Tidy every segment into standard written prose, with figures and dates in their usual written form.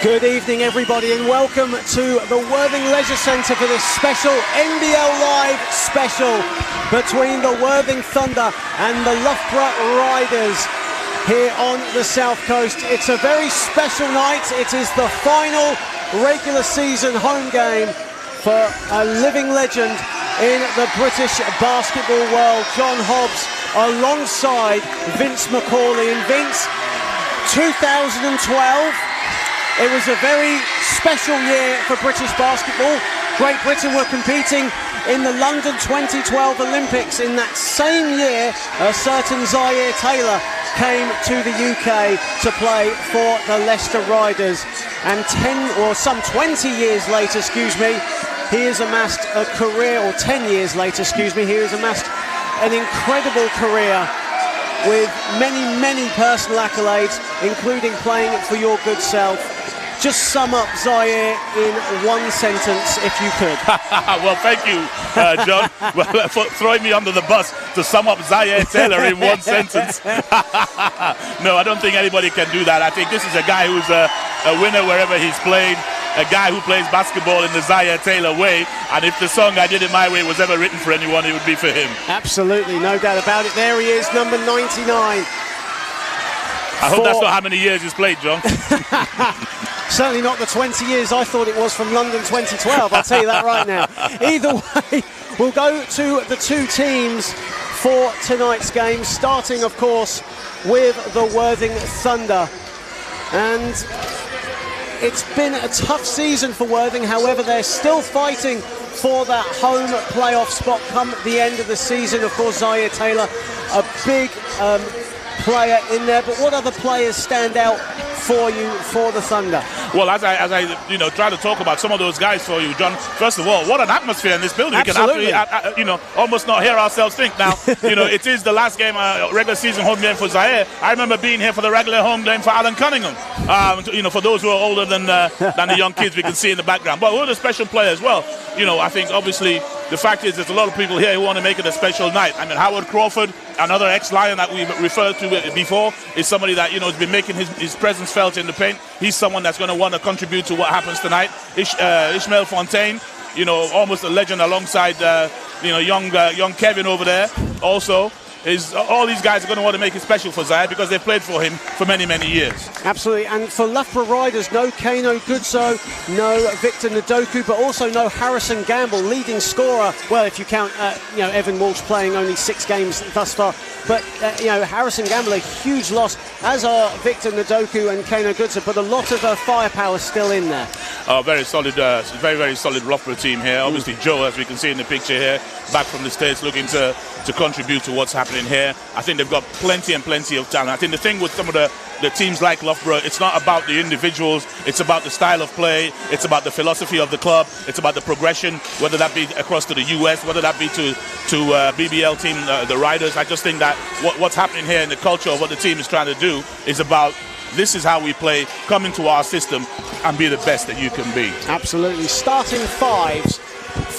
Good evening, everybody, and welcome to the Worthing Leisure Centre for this special NBL Live special between the Worthing Thunder and the Loughborough Riders here on the South Coast. It's a very special night. It is the final regular season home game for a living legend in the British basketball world, John Hobbs, alongside Vince McCauley. And Vince, 2012, it was a very special year for British basketball. Great Britain were competing in the London 2012 Olympics. In that same year, a certain Zaire Taylor came to the UK to play for the Leicester Riders. And 20 years later, he has amassed a career, or 10 years later, he has amassed an incredible career with many personal accolades, including playing for your good self. Just sum up Zaire in one sentence, if you could. Well, thank you, John, for throwing me under the bus to sum up Zaire Taylor in one sentence. No, I don't think anybody can do that. I think this is a guy who's a winner wherever he's played, a guy who plays basketball in the Zaire Taylor way, and if the song I Did It My Way was ever written for anyone, it would be for him. Absolutely, no doubt about it. There he is, number 99. I hope that's not how many years he's played, John. Certainly not the 20 years I thought it was from London 2012, I'll tell you that right now. Either way, we'll go to the two teams for tonight's game, starting, of course, with the Worthing Thunder. And it's been a tough season for Worthing, however, they're still fighting for that home playoff spot come the end of the season. Of course, Zaire Taylor, a big player in there, but what other players stand out for you for the Thunder? Well, as I try to talk about some of those guys for you, John, first of all, what an atmosphere in this building. Absolutely. We can almost not hear ourselves think now. It is the last game, regular season home game for Zaire. I remember being here for the regular home game for Alan Cunningham. For those who are older than the young kids we can see in the background. But what a special player as well. I think obviously the fact is there's a lot of people here who want to make it a special night. I mean, Howard Crawford, another ex-Lion that we've referred to before, is somebody that, has been making his presence felt in the paint. He's someone that's going to want to contribute to what happens tonight. Ishmael Fontaine, almost a legend alongside, young Kevin over there also. All these guys are going to want to make it special for Zaire because they've played for him for many years. Absolutely, and for Loughborough Riders, no Kano Goodso, no Victor Ndoku, but also no Harrison Gamble, leading scorer. Well, if you count, Evan Walsh playing only 6 games thus far. But, Harrison Gamble, a huge loss, as are Victor Ndoku and Kano Goodso, but a lot of firepower still in there. Very solid, very solid Loughborough team here. Obviously, Joe, as we can see in the picture here, back from the States, looking to contribute to what's happening here. I think they've got plenty of talent. I think the thing with some of the teams like Loughborough, it's not about the individuals, it's about the style of play, it's about the philosophy of the club, it's about the progression, whether that be across to the US, whether that be to BBL team, the Riders. I just think that what's happening here in the culture of what the team is trying to do is about, this is how we play, come into our system and be the best that you can be. Absolutely. Starting fives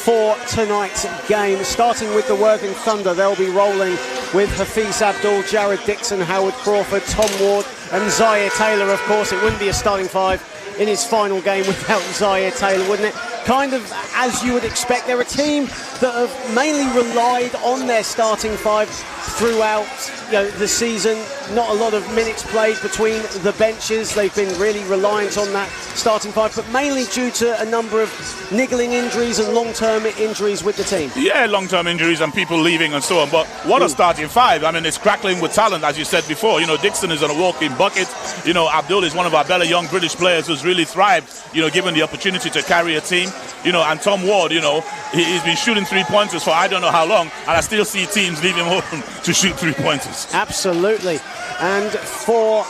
for tonight's game, starting with the Worthing Thunder. They'll be rolling with Hafiz Abdul, Jared Dixon, Howard Crawford, Tom Ward and Zaire Taylor. Of course, it wouldn't be a starting five in his final game without Zaire Taylor, wouldn't it? Kind of as you would expect. They're a team that have mainly relied on their starting five throughout the season. Not a lot of minutes played between the benches. They've been really reliant on that starting five, but mainly due to a number of niggling injuries and long-term injuries with the team. Yeah, long-term injuries and people leaving and so on. But what a starting five. I mean, it's crackling with talent, as you said before. Dixon is on a walking bucket. Abdul is one of our better young British players who's really thrived, given the opportunity to carry a team. And Tom Ward, he's been shooting 3-pointers for I don't know how long, and I still see teams leave him open to shoot 3-pointers. Absolutely. And for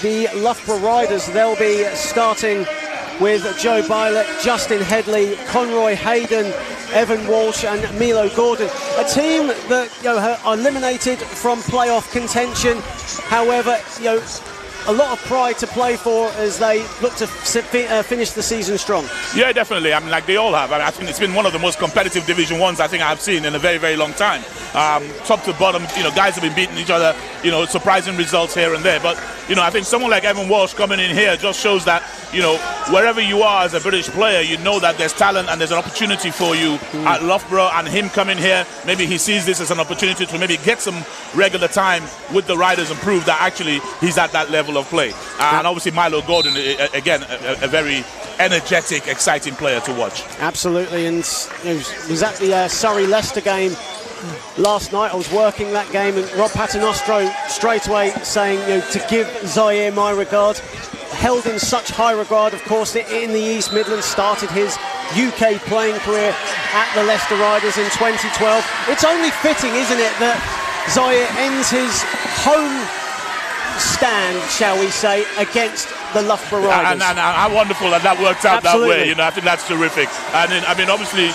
the Loughborough Riders, they'll be starting with Joe Bylett, Justin Headley, Conroy Hayden, Evan Walsh and Milo Gordon. A team that are eliminated from playoff contention. However, a lot of pride to play for as they look to finish the season strong. Yeah, definitely. I mean, like they all have. I think it's been one of the most competitive Division 1s I think I've seen in a very long time. top to bottom. Guys have been beating each other. Surprising results here and there. But I think someone like Evan Walsh coming in here just shows that wherever you are as a British player, you know that there's talent and there's an opportunity for you at Loughborough. And him coming here, maybe he sees this as an opportunity to maybe get some regular time with the Riders and prove that actually he's at that level of play. And obviously Milo Gordon, again, a very energetic, exciting player to watch. Absolutely, and was at the Surrey-Leicester game last night. I was working that game, and Rob Paternostro straight away saying, to give Zaire my regard. Held in such high regard, of course, in the East Midlands, started his UK playing career at the Leicester Riders in 2012. It's only fitting, isn't it, that Zaire ends his home stand, shall we say, against the Loughborough Riders. And how wonderful that worked out. Absolutely. that way. I think that's terrific. And then, obviously,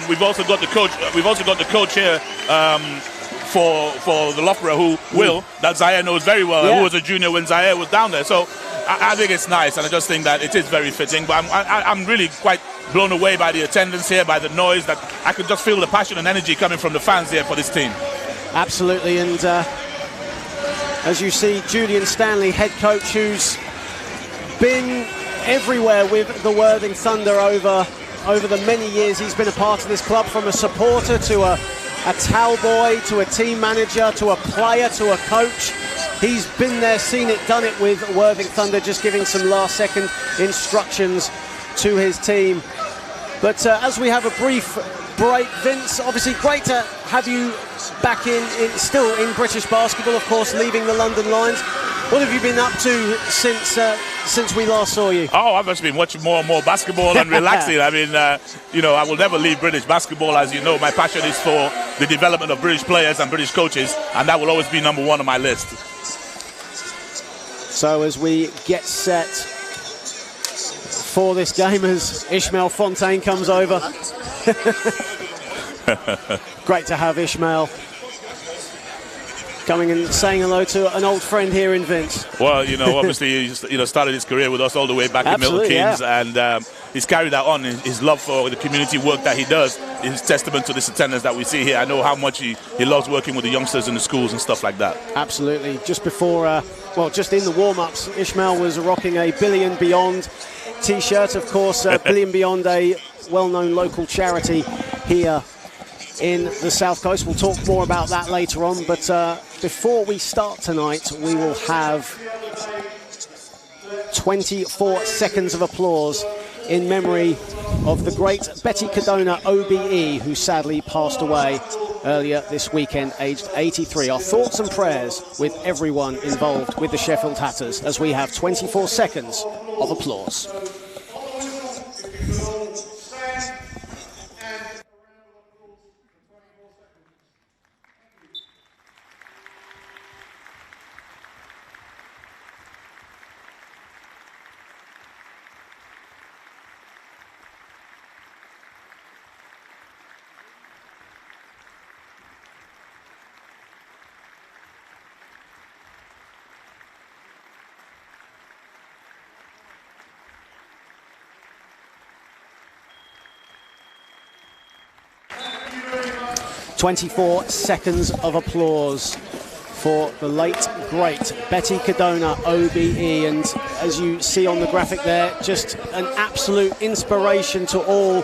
we've also got the coach. We've also got the coach here for the Loughborough, that Zaire knows very well, who was a junior when Zaire was down there. So I think it's nice, and I just think that it is very fitting. But I'm really quite blown away by the attendance here, by the noise. That I could just feel the passion and energy coming from the fans here for this team. Absolutely, and as you see, Julian Stanley, head coach, who's been everywhere with the Worthing Thunder over the many years he's been a part of this club, from a supporter to a towel boy to a team manager to a player to a coach. He's been there, seen it, done it with Worthing Thunder, just giving some last-second instructions to his team. But as we have a brief break, Vince, obviously great to have you back still in British basketball, of course, leaving the London Lions. What have you been up to since we last saw you? Oh, I've just been watching more and more basketball and relaxing. I will never leave British basketball. As you know, my passion is for the development of British players and British coaches, and that will always be number one on my list. So as we get set for this game, as Ishmael Fontaine comes over. Great to have Ishmael coming and saying hello to an old friend here in Vince. Well, obviously he started his career with us all the way back in Milton Keynes, and he's carried that on. His love for the community work that he does is testament to this attendance that we see here. I know how much he loves working with the youngsters in the schools and stuff like that. Absolutely. Just before, just in the warm-ups, Ishmael was rocking a Billion Beyond T-shirt, of course. Billion Beyond, a well-known local charity here in the South Coast. We'll talk more about that later on, but before we start tonight, we will have 24 seconds of applause in memory of the great Betty Cadona OBE, who sadly passed away earlier this weekend, aged 83. Our thoughts and prayers with everyone involved with the Sheffield Hatters, as we have 24 seconds of applause. "24 seconds of applause for the late, great Betty Cadona OBE. And as you see on the graphic there, just an absolute inspiration to all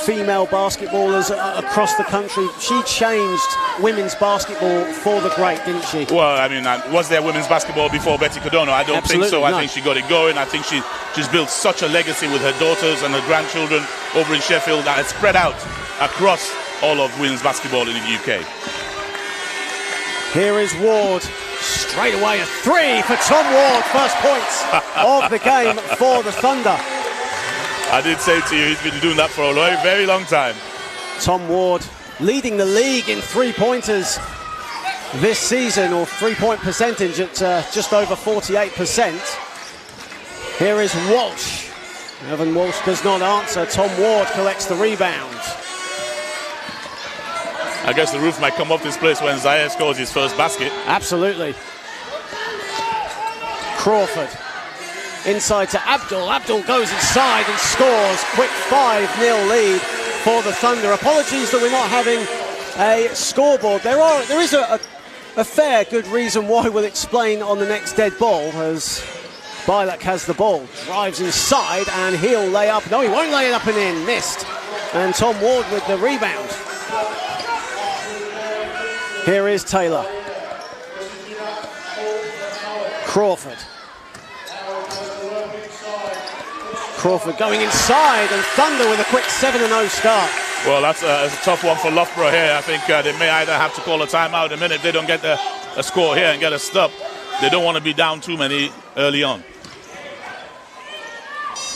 female basketballers across the country. She changed women's basketball for the great, didn't she? Well, was there women's basketball before Betty Cadona? I don't think so. I think she got it going. I think she's built such a legacy with her daughters and her grandchildren over in Sheffield that it's spread out across all of women's basketball in the UK. Here is Ward, straight away a three for Tom Ward, first points of the game for the Thunder. I did say to you, he's been doing that for a very, very long time. Tom Ward leading the league in three-pointers this season, or three-point percentage at just over 48%. Here is Walsh. Evan Walsh does not answer. Tom Ward collects the rebound. I guess the roof might come off this place when Zaire scores his first basket. Absolutely. Crawford inside to Abdul. Abdul goes inside and scores. Quick 5-0 lead for the Thunder. Apologies that we're not having a scoreboard. There is a fair good reason why we'll explain on the next dead ball, as Bielek has the ball, drives inside, and he'll lay up. No, he won't lay it up and in. Missed. And Tom Ward with the rebound. Here is Taylor. Crawford. Crawford going inside, and Thunder with a quick 7-0 start. Well, that's a tough one for Loughborough here. I think they may either have to call a timeout in a minute if they don't get a score here and get a stop. They don't want to be down too many early on.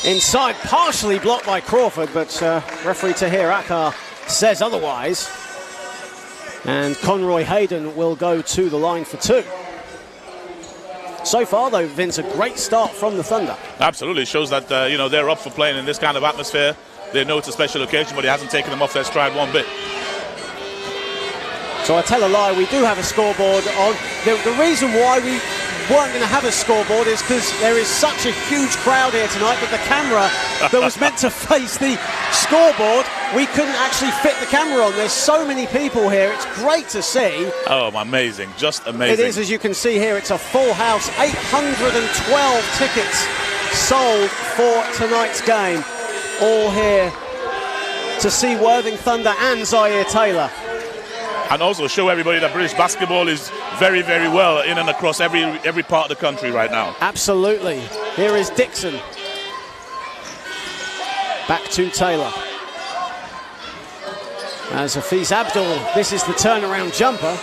Inside, partially blocked by Crawford, but referee Tahir Akar says otherwise. And Conroy Hayden will go to the line for 2. So far, though, Vince, a great start from the Thunder. Absolutely. It shows that, they're up for playing in this kind of atmosphere. They know it's a special occasion, but it hasn't taken them off their stride one bit. So I tell a lie, we do have a scoreboard on. The reason why we weren't going to have a scoreboard is because there is such a huge crowd here tonight, but the camera that was meant to face the scoreboard, we couldn't actually fit the camera on. There's so many people here. It's great to see. Oh, amazing. Just amazing. It is, as you can see here, it's a full house. 812 tickets sold for tonight's game. All here to see Worthing Thunder and Zaire Taylor. And also show everybody that British basketball is very, very well in and across every part of the country right now. Absolutely. Here is Dixon. Back to Taylor. As Hafiz Abdul, this is the turnaround jumper.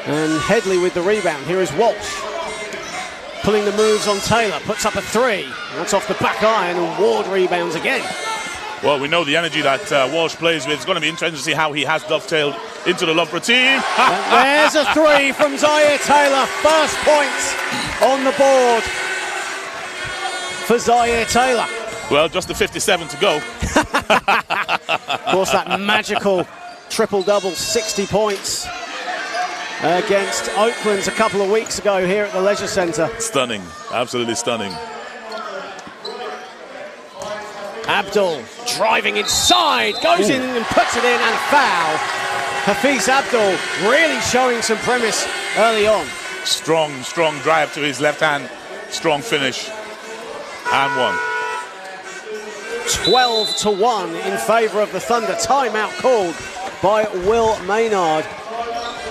And Headley with the rebound. Here is Walsh. Pulling the moves on Taylor, puts up a 3. That's off the back iron, and Ward rebounds again. Well, we know the energy that Walsh plays with. It's going to be interesting to see how he has dovetailed into the Loughborough team. There's a 3 from Zaire Taylor. First points on the board for Zaire Taylor. Well, just the 57 to go. Of course, that magical triple-double, 60 points against Oaklands a couple of weeks ago here at the Leisure Centre. Stunning, absolutely stunning. Abdul driving inside, goes in and puts it in, and foul. Hafiz Abdul really showing some premise early on. Strong drive to his left hand, strong finish, and 1. 12-1 in favour of the Thunder. Timeout called by Will Maynard.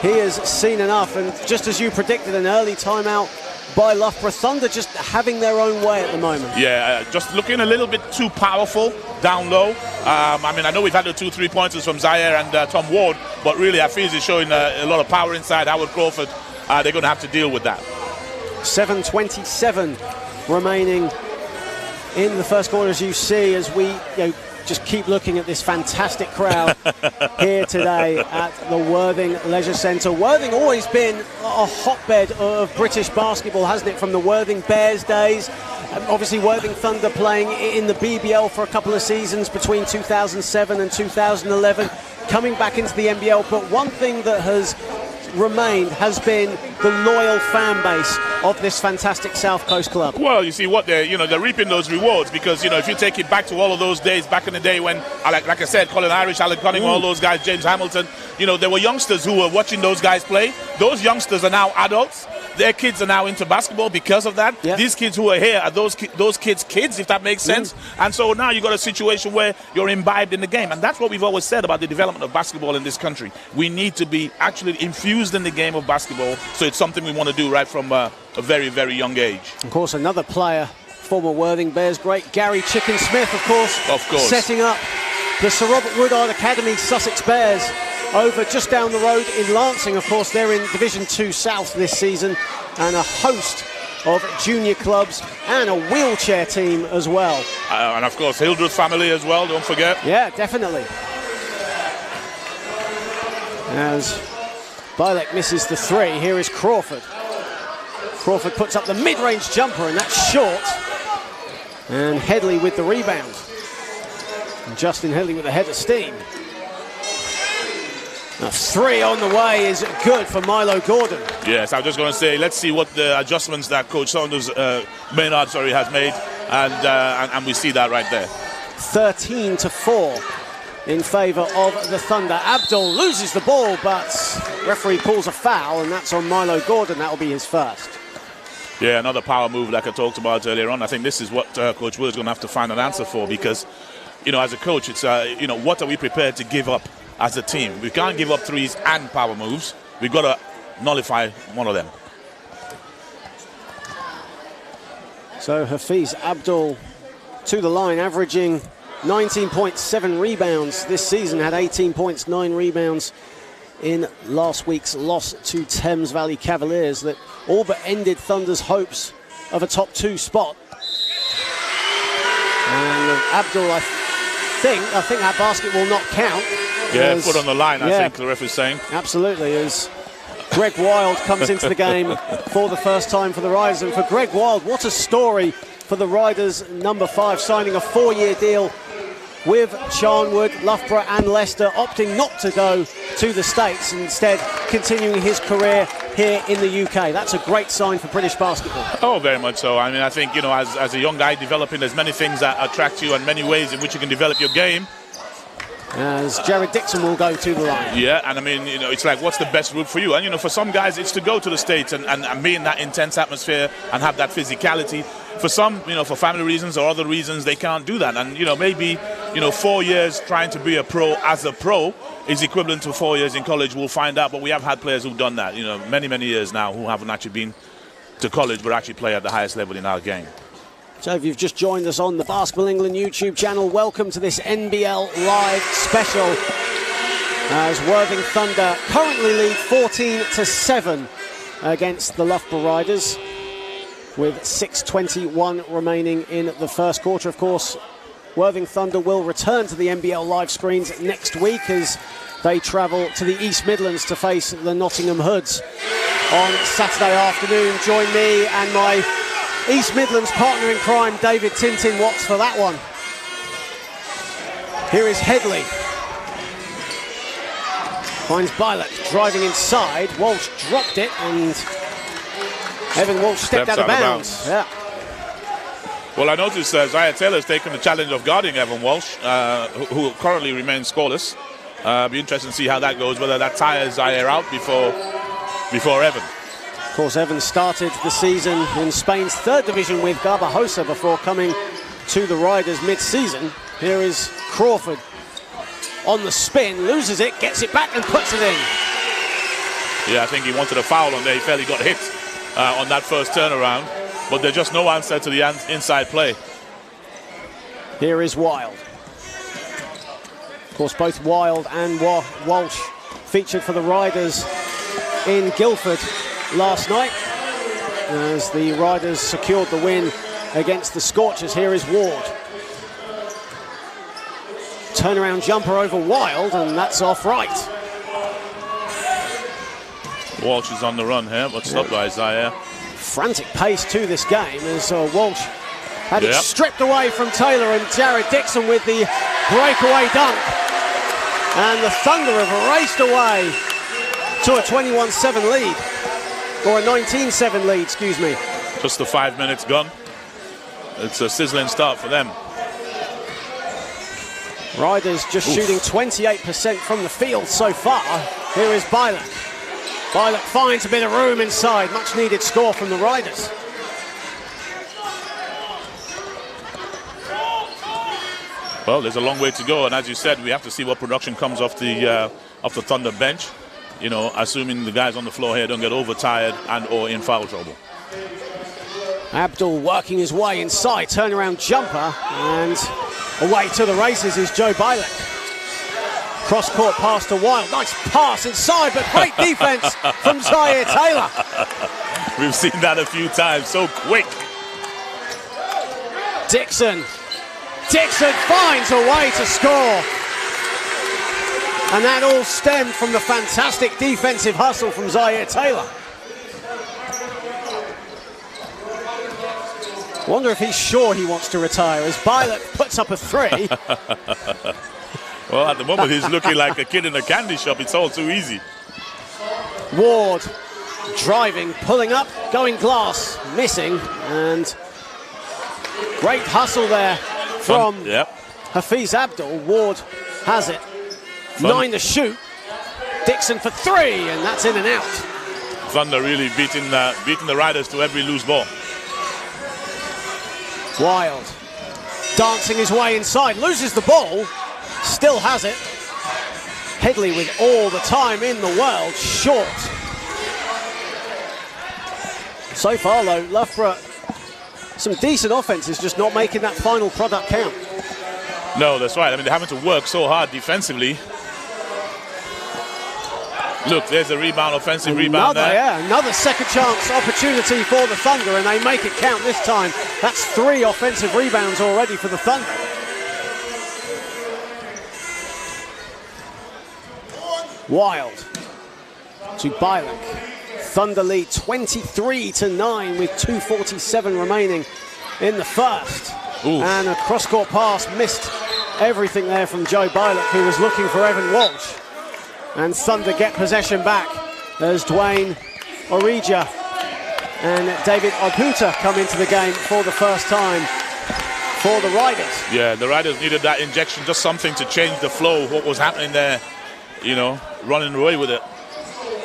He has seen enough, and just as you predicted, an early timeout by Loughborough. Thunder just having their own way at the moment. Yeah, just looking a little bit too powerful down low. I know we've had the 2 3-pointers from Zaire and Tom Ward, but really Hafiz is showing a lot of power inside. Howard Crawford, they're going to have to deal with that. 7:27 remaining in the first quarter, as you see, as we just keep looking at this fantastic crowd here today at the Worthing Leisure Centre. Worthing always been a hotbed of British basketball, hasn't it, from the Worthing Bears days. Obviously, Worthing Thunder playing in the BBL for a couple of seasons between 2007 and 2011, coming back into the NBL. But one thing that has remained has been the loyal fan base of this fantastic South Coast club. Well, you see what they're reaping those rewards, because if you take it back to all of those days back in the day when, like I said, Colin Irish, Alan Cunningham, all those guys, James Hamilton, there were youngsters who were watching those guys play. Those youngsters are now adults. Their kids are now into basketball because of that. Yep. These kids who are here are those kids' kids, if that makes sense. And so now you've got a situation where you're imbibed in the game. And that's what we've always said about the development of basketball in this country. We need to be actually infused in the game of basketball. So it's something we want to do right from a very, very young age. Of course, another player, former Worthing Bears great Gary Chicken Smith, of course, setting up the Sir Robert Woodard Academy Sussex Bears over just down the road in Lancing. Of course, they're in Division 2 South this season, and a host of junior clubs and a wheelchair team as well. And of course, Hildreth family as well, don't forget. Yeah, definitely. As Bielek misses the 3, here is Crawford. Crawford puts up the mid-range jumper, and that's short. And Headley with the rebound. And Justin Headley with a head of steam. A 3 on the way is good for Milo Gordon. Yes, I was just going to say, let's see what the adjustments that Coach Saunders, Maynard, has made, and we see that right there. 13-4 in favour of the Thunder. Abdul loses the ball, but referee pulls a foul, and that's on Milo Gordon. That will be his first. Yeah, another power move like I talked about earlier on. I think this is what Coach Wood's going to have to find an answer for, because, you know, as a coach, it's, you know, what are we prepared to give up as a team? We can't give up threes and power moves. We've got to nullify one of them. So Hafiz Abdul to the line, averaging 19.7 rebounds this season, had 18 points, 9 rebounds in last week's loss to Thames Valley Cavaliers that all but ended Thunder's hopes of a top 2 spot. And Abdul, I think that basket will not count. Yeah, foot on the line, I think the ref is saying. Absolutely, as Greg Wild comes into the game for the first time for the Riders. And for Greg Wild, what a story for the Riders, number 5, signing a 4-year deal with Charnwood, Loughborough and Leicester, opting not to go to the States, instead continuing his career here in the UK. That's a great sign for British basketball. Oh, very much so. I mean, I think, you know, as a young guy developing, there's many things that attract you and many ways in which you can develop your game. As Jared Dixon will go to the line. Yeah, and I mean, you know, it's like, what's the best route for you? And, you know, for some guys, it's to go to the States and be in that intense atmosphere and have that physicality. For some, you know, for family reasons or other reasons, they can't do that. And, you know, maybe, you know, 4 years trying to be a pro as a pro is equivalent to 4 years in college. We'll find out. But we have had players who've done that, you know, many, many years now, who haven't actually been to college but actually play at the highest level in our game. So if you've just joined us on the Basketball England YouTube channel, welcome to this NBL Live special. As Worthing Thunder currently lead 14-7 against the Loughborough Riders, with 6:21 remaining in the first quarter. Of course, Worthing Thunder will return to the NBL Live screens next week as they travel to the East Midlands to face the Nottingham Hoods on Saturday afternoon. Join me and my East Midlands partner in crime, David Tintin Watts, for that one. Here is Headley. Finds Bilek driving inside. Walsh dropped it and Evan Walsh stepped out of bounds. Yeah. Well, I noticed Zaire Taylor has taken the challenge of guarding Evan Walsh, who currently remains scoreless. Be interesting to see how that goes, whether that tires Zaire out before Evan. Of course, Evan started the season in Spain's 3rd division with Garbajosa before coming to the Riders mid-season. Here is Crawford on the spin, loses it, gets it back and puts it in. Yeah, I think he wanted a foul on there. He felt he got hit on that first turnaround, but there's just no answer to the inside play. Here is Wild. Of course, both Wild and Walsh featured for the Riders in Guildford last night as the Riders secured the win against the Scorchers. Here is Ward. Turnaround jumper over Wild, and that's off right. Walsh is on the run here, but stopped by Zaire. Frantic pace to this game as Walsh had it stripped away from Taylor, and Jared Dixon with the breakaway dunk. And the Thunder have raced away to a 21-7 lead. Or a 19-7 lead, excuse me. Just the 5 minutes gone. It's a sizzling start for them. Riders just shooting 28% from the field so far. Here is Bilek. Bilek finds a bit of room inside. Much needed score from the Riders. Well, there's a long way to go, and as you said, we have to see what production comes off the Thunder bench. You know, assuming the guys on the floor here don't get overtired and or in foul trouble. Abdul working his way inside, turnaround jumper, and away to the races is Joe Bilek. Cross-court pass to Wild, nice pass inside, but great defense from Zaire Taylor. We've seen that a few times, so quick. Dixon finds a way to score. And that all stemmed from the fantastic defensive hustle from Zaire Taylor. Wonder if he's sure he wants to retire as Bilek puts up a 3. Well, at the moment he's looking like a kid in a candy shop. It's all too easy. Ward driving, pulling up, going glass, missing, and great hustle there from Hafiz Abdul. Ward has it. 9 to shoot. Dixon for 3, and that's in and out. Thunder really beating the Riders to every loose ball. Wild dancing his way inside, loses the ball, still has it. Headley with all the time in the world, short. So far though, Loughborough, some decent offenses, just not making that final product count. No, that's right. I mean, they're having to work so hard defensively. Look, there's a rebound, offensive rebound there. Yeah, another second chance opportunity for the Thunder, and they make it count this time. That's 3 offensive rebounds already for the Thunder. Wild to Bialik. Thunder lead 23-9 with 2:47 remaining in the first. Ooh. And a cross-court pass, missed everything there from Joe Bialik, who was looking for Evan Walsh. And Thunder get possession back as Dwayne Orija and David Oguta come into the game for the first time for the Riders. Yeah, the Riders needed that injection, just something to change the flow of what was happening there, you know, running away with it.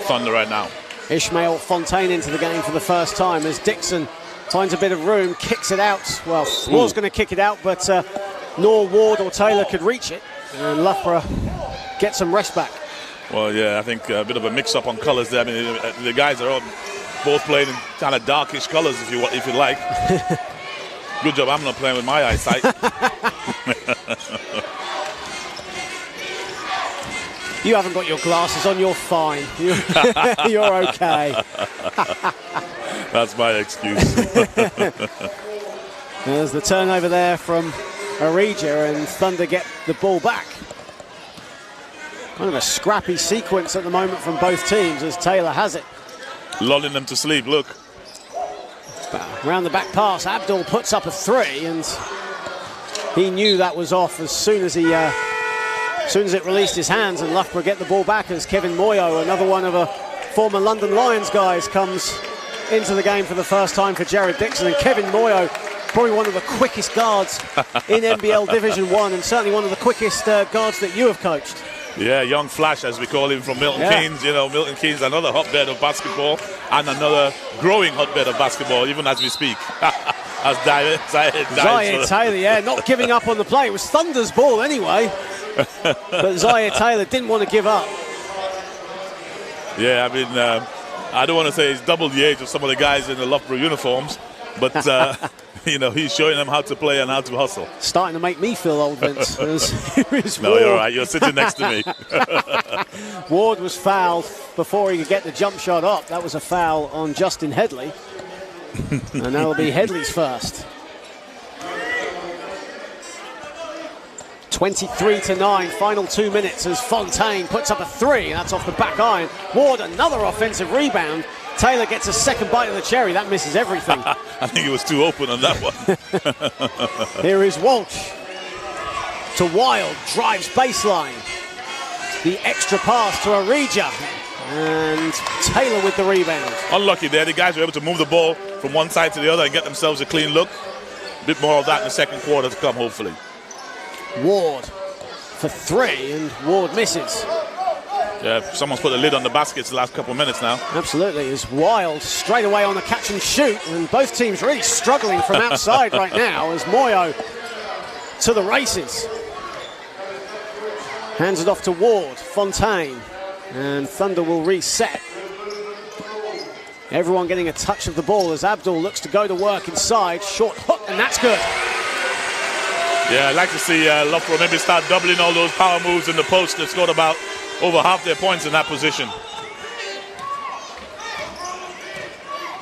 Thunder right now. Ishmael Fontaine into the game for the first time as Dixon finds a bit of room, kicks it out. Well, was going to kick it out, but nor Ward or Taylor could reach it. And Loughborough gets some rest back. Well, yeah, I think a bit of a mix-up on colours there. I mean, the guys are all both playing in kind of darkish colours, if you like. Good job I'm not playing with my eyesight. You haven't got your glasses on, you're fine. You're okay. That's my excuse. There's the turnover there from Orija, and Thunder get the ball back. Kind of a scrappy sequence at the moment from both teams as Taylor has it. Lulling them to sleep, look. Around the back pass, Abdul puts up a 3, and he knew that was off as soon as it released his hands, and Loughborough get the ball back as Kevin Moyo, another one of a former London Lions guys, comes into the game for the first time for Jared Dixon. And Kevin Moyo, probably one of the quickest guards in NBL Division 1, and certainly one of the quickest guards that you have coached. Yeah, young flash, as we call him, from Milton Keynes. You know, Milton Keynes, another hotbed of basketball, and another growing hotbed of basketball, even as we speak. As Zaire Taylor, yeah, not giving up on the play. It was Thunder's ball anyway, but Zaire Taylor didn't want to give up. Yeah, I mean, I don't want to say he's double the age of some of the guys in the Loughborough uniforms, but you know, he's showing them how to play and how to hustle. Starting to make me feel old, Vince. No, you're all right. You're sitting next to me. Ward was fouled before he could get the jump shot up. That was a foul on Justin Headley. And that'll be Headley's first. 23-9, final 2 minutes as Fontaine puts up a 3, and that's off the back iron. Ward, another offensive rebound. Taylor gets a second bite of the cherry. That misses everything. I think he was too open on that one. Here is Walsh to Wild, drives baseline. The extra pass to Orija, and Taylor with the rebound. Unlucky there. The guys were able to move the ball from one side to the other and get themselves a clean look. A bit more of that in the second quarter to come, hopefully. Ward for 3, and Ward misses. Yeah, someone's put the lid on the baskets the last couple of minutes now. Absolutely. Is Wild straight away on the catch and shoot, and both teams really struggling from outside right now as Moyo to the races. Hands it off to Ward, Fontaine, and Thunder will reset. Everyone getting a touch of the ball as Abdul looks to go to work inside. Short hook, and that's good. Yeah, I'd like to see Loughborough maybe start doubling all those power moves in the post. They've scored about over half their points in that position.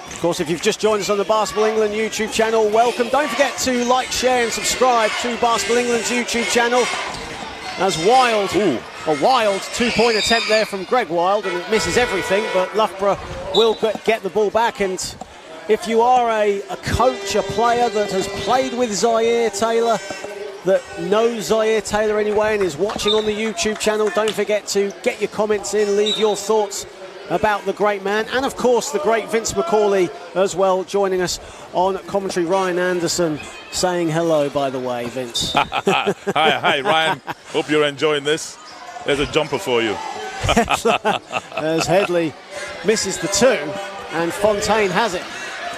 Of course, if you've just joined us on the Basketball England YouTube channel, welcome. Don't forget to like, share and subscribe to Basketball England's YouTube channel. As Wild, a wild two-point attempt there from Greg Wild, and it misses everything, but Loughborough will get the ball back. And if you are a coach, a player that has played with Zaire Taylor, that knows Zaire Taylor anyway and is watching on the YouTube channel, don't forget to get your comments in, leave your thoughts about the great man, and of course the great Vince McCauley as well, joining us on commentary. Ryan Anderson saying hello, by the way, Vince. Hi, Ryan. Hope you're enjoying this. There's a jumper for you. As Headley misses the 2, and Fontaine has it.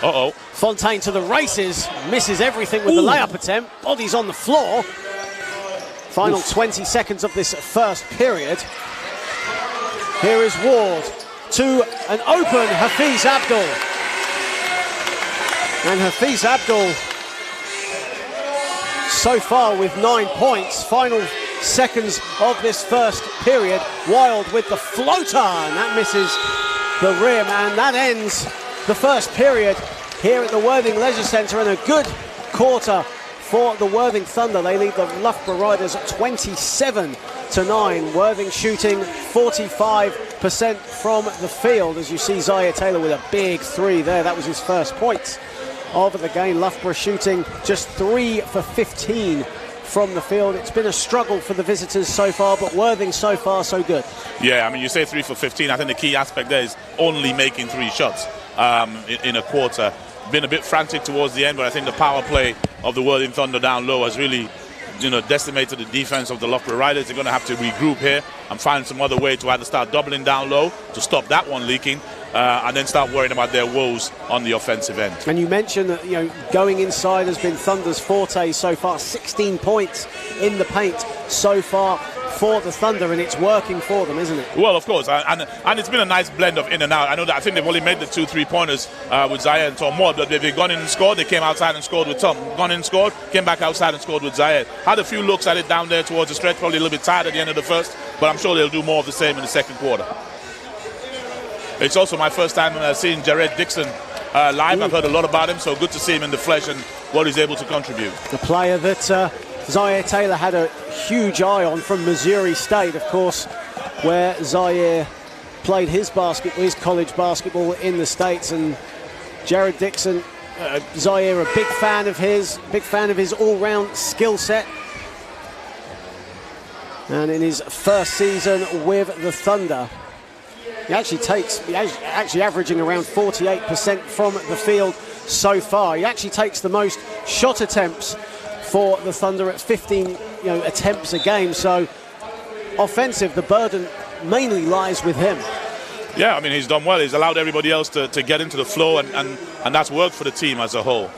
Uh-oh. Fontaine to the races, misses everything with the layup attempt. Body's on the floor. Final 20 seconds of this first period. Here is Ward to an open Hafiz Abdul. And Hafiz Abdul so far with 9 points. Final seconds of this first period. Wild with the floater, and that misses the rim, and that ends the first period here at the Worthing Leisure Centre, and a good quarter for the Worthing Thunder. They lead the Loughborough Riders 27-9. Worthing shooting 45% from the field. As you see, Zaire Taylor with a big 3 there. That was his first point of the game. Loughborough shooting just 3 for 15 from the field. It's been a struggle for the visitors so far, but Worthing so far so good. Yeah, I mean, you say 3 for 15. I think the key aspect there is only making 3 shots in a quarter. Been a bit frantic towards the end, but I think the power play of the Worthing Thunder down low has really, decimated the defense of the Loughborough Riders. They're going to have to regroup here and find some other way to either start doubling down low to stop that one leaking, and then start worrying about their woes on the offensive end. And you mentioned that going inside has been Thunder's forte so far. 16 points in the paint so far for the Thunder, and it's working for them, isn't it? Well, of course, and it's been a nice blend of in and out. I think they've only made the 2 3-pointers with Zaire and Tom Moore, but they've gone in and scored. They came outside and scored with Tom. Gone in and scored, came back outside and scored with Zaire. Had a few looks at it down there towards the stretch, probably a little bit tired at the end of the first, but I'm sure they'll do more of the same in the second quarter. It's also my first time seeing Jared Dixon live. I've heard a lot about him, so good to see him in the flesh and what he's able to contribute. The player that Zaire Taylor had a huge eye on from Missouri State, of course, where Zaire played his college basketball in the States. And Jared Dixon, Zaire, a big fan of his all-round skill set. And in his first season with the Thunder, he actually averaging around 48% from the field so far. He actually takes the most shot attempts for the Thunder at 15 attempts a game. So offensive, the burden mainly lies with him. Yeah, I mean, he's done well. He's allowed everybody else to get into the flow, and that's worked for the team as a whole.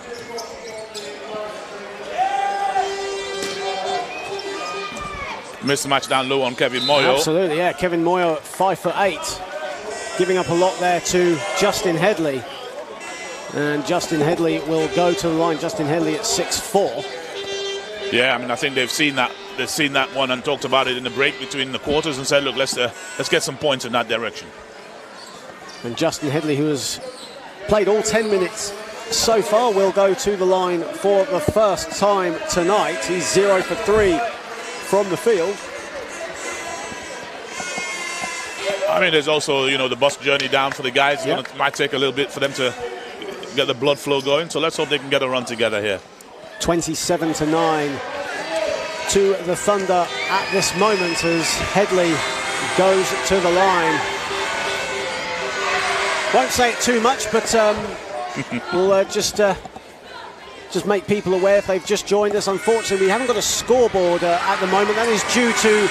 Missed the match down low on Kevin Moyo. Absolutely, yeah. Kevin Moyo 5 for 8. Giving up a lot there to Justin Headley. And Justin Headley will go to the line. Justin Headley at 6'4". Yeah, I mean, I think they've seen that one and talked about it in the break between the quarters and said, look, let's get some points in that direction. And Justin Headley, who has played all 10 minutes so far, will go to the line for the first time tonight. He's 0 for 3 from the field. I mean, there's also, the bus journey down for the guys. Yep. It might take a little bit for them to get the blood flow going. So let's hope they can get a run together here. 27-9 to the Thunder at this moment as Headley goes to the line. Won't say it too much, but we'll just make people aware if they've just joined us. Unfortunately, we haven't got a scoreboard at the moment. That is due to...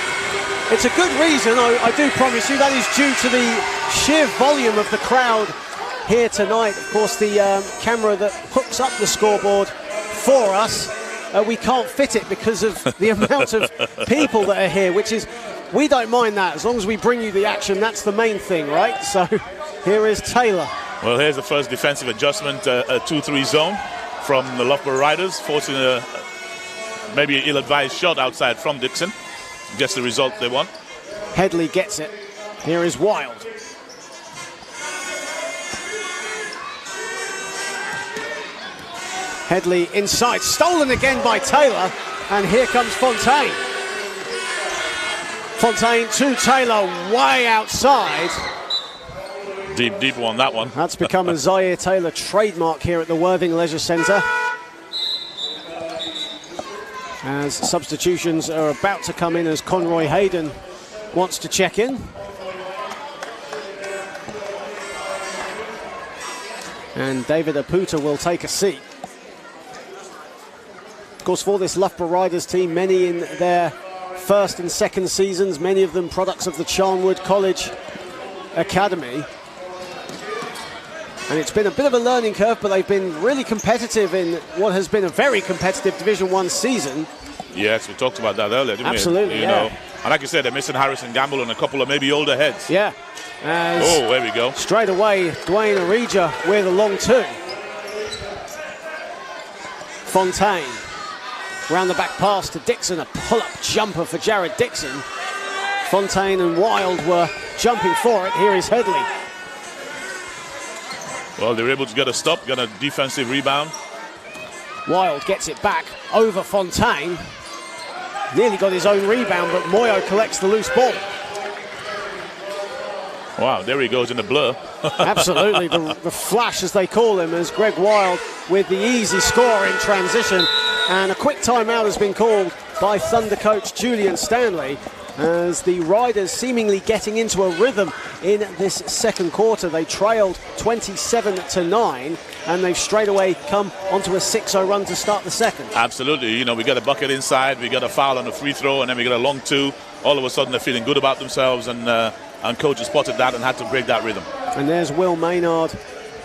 It's a good reason, I do promise you. That is due to the sheer volume of the crowd here tonight. Of course, the camera that hooks up the scoreboard for us, we can't fit it because of the amount of people that are here, which is, we don't mind that. As long as we bring you the action, that's the main thing, right? So here is Taylor. Well, here's the first defensive adjustment, a 2-3 zone from the Loughborough Riders, forcing maybe an ill-advised shot outside from Dixon. Gets the result they want. Headley gets it. Here is Wild. Headley inside, stolen again by Taylor, and here comes Fontaine. Fontaine to Taylor, way outside. Deep one, that one. That's become a Zaire Taylor trademark here at the Worthing Leisure Centre. As substitutions are about to come in, as Conroy Hayden wants to check in. And David Aputa will take a seat. Of course, for this Loughborough Riders team, many in their first and second seasons, many of them products of the Charnwood College Academy. And it's been a bit of a learning curve, but they've been really competitive in what has been a very competitive Division 1 season. Yes, we talked about that earlier, didn't we? Absolutely, you yeah. know. And like you said, they're missing Harrison Gamble and a couple of maybe older heads. Yeah. Oh, there we go. Straight away, Dwayne Arija with a long two. Fontaine. Round the back pass to Dixon, a pull-up jumper for Jared Dixon. Fontaine and Wild were jumping for it. Here is Headley. Well, they were able to get a stop, get a defensive rebound. Wild gets it back over Fontaine. Nearly got his own rebound, but Moyo collects the loose ball. Wow, there he goes in the blur. Absolutely, the flash, as they call him, as Greg Wild with the easy score in transition. And a quick timeout has been called by Thunder coach Julian Stanley, as the Riders seemingly getting into a rhythm in this second quarter. They trailed 27-9, and they've straight away come onto a 6-0 run to start the second. Absolutely. You know, we got a bucket inside, we got a foul on a free throw, and then we got a long two. All of a sudden, they're feeling good about themselves, and coach has spotted that and had to break that rhythm. And there's Will Maynard,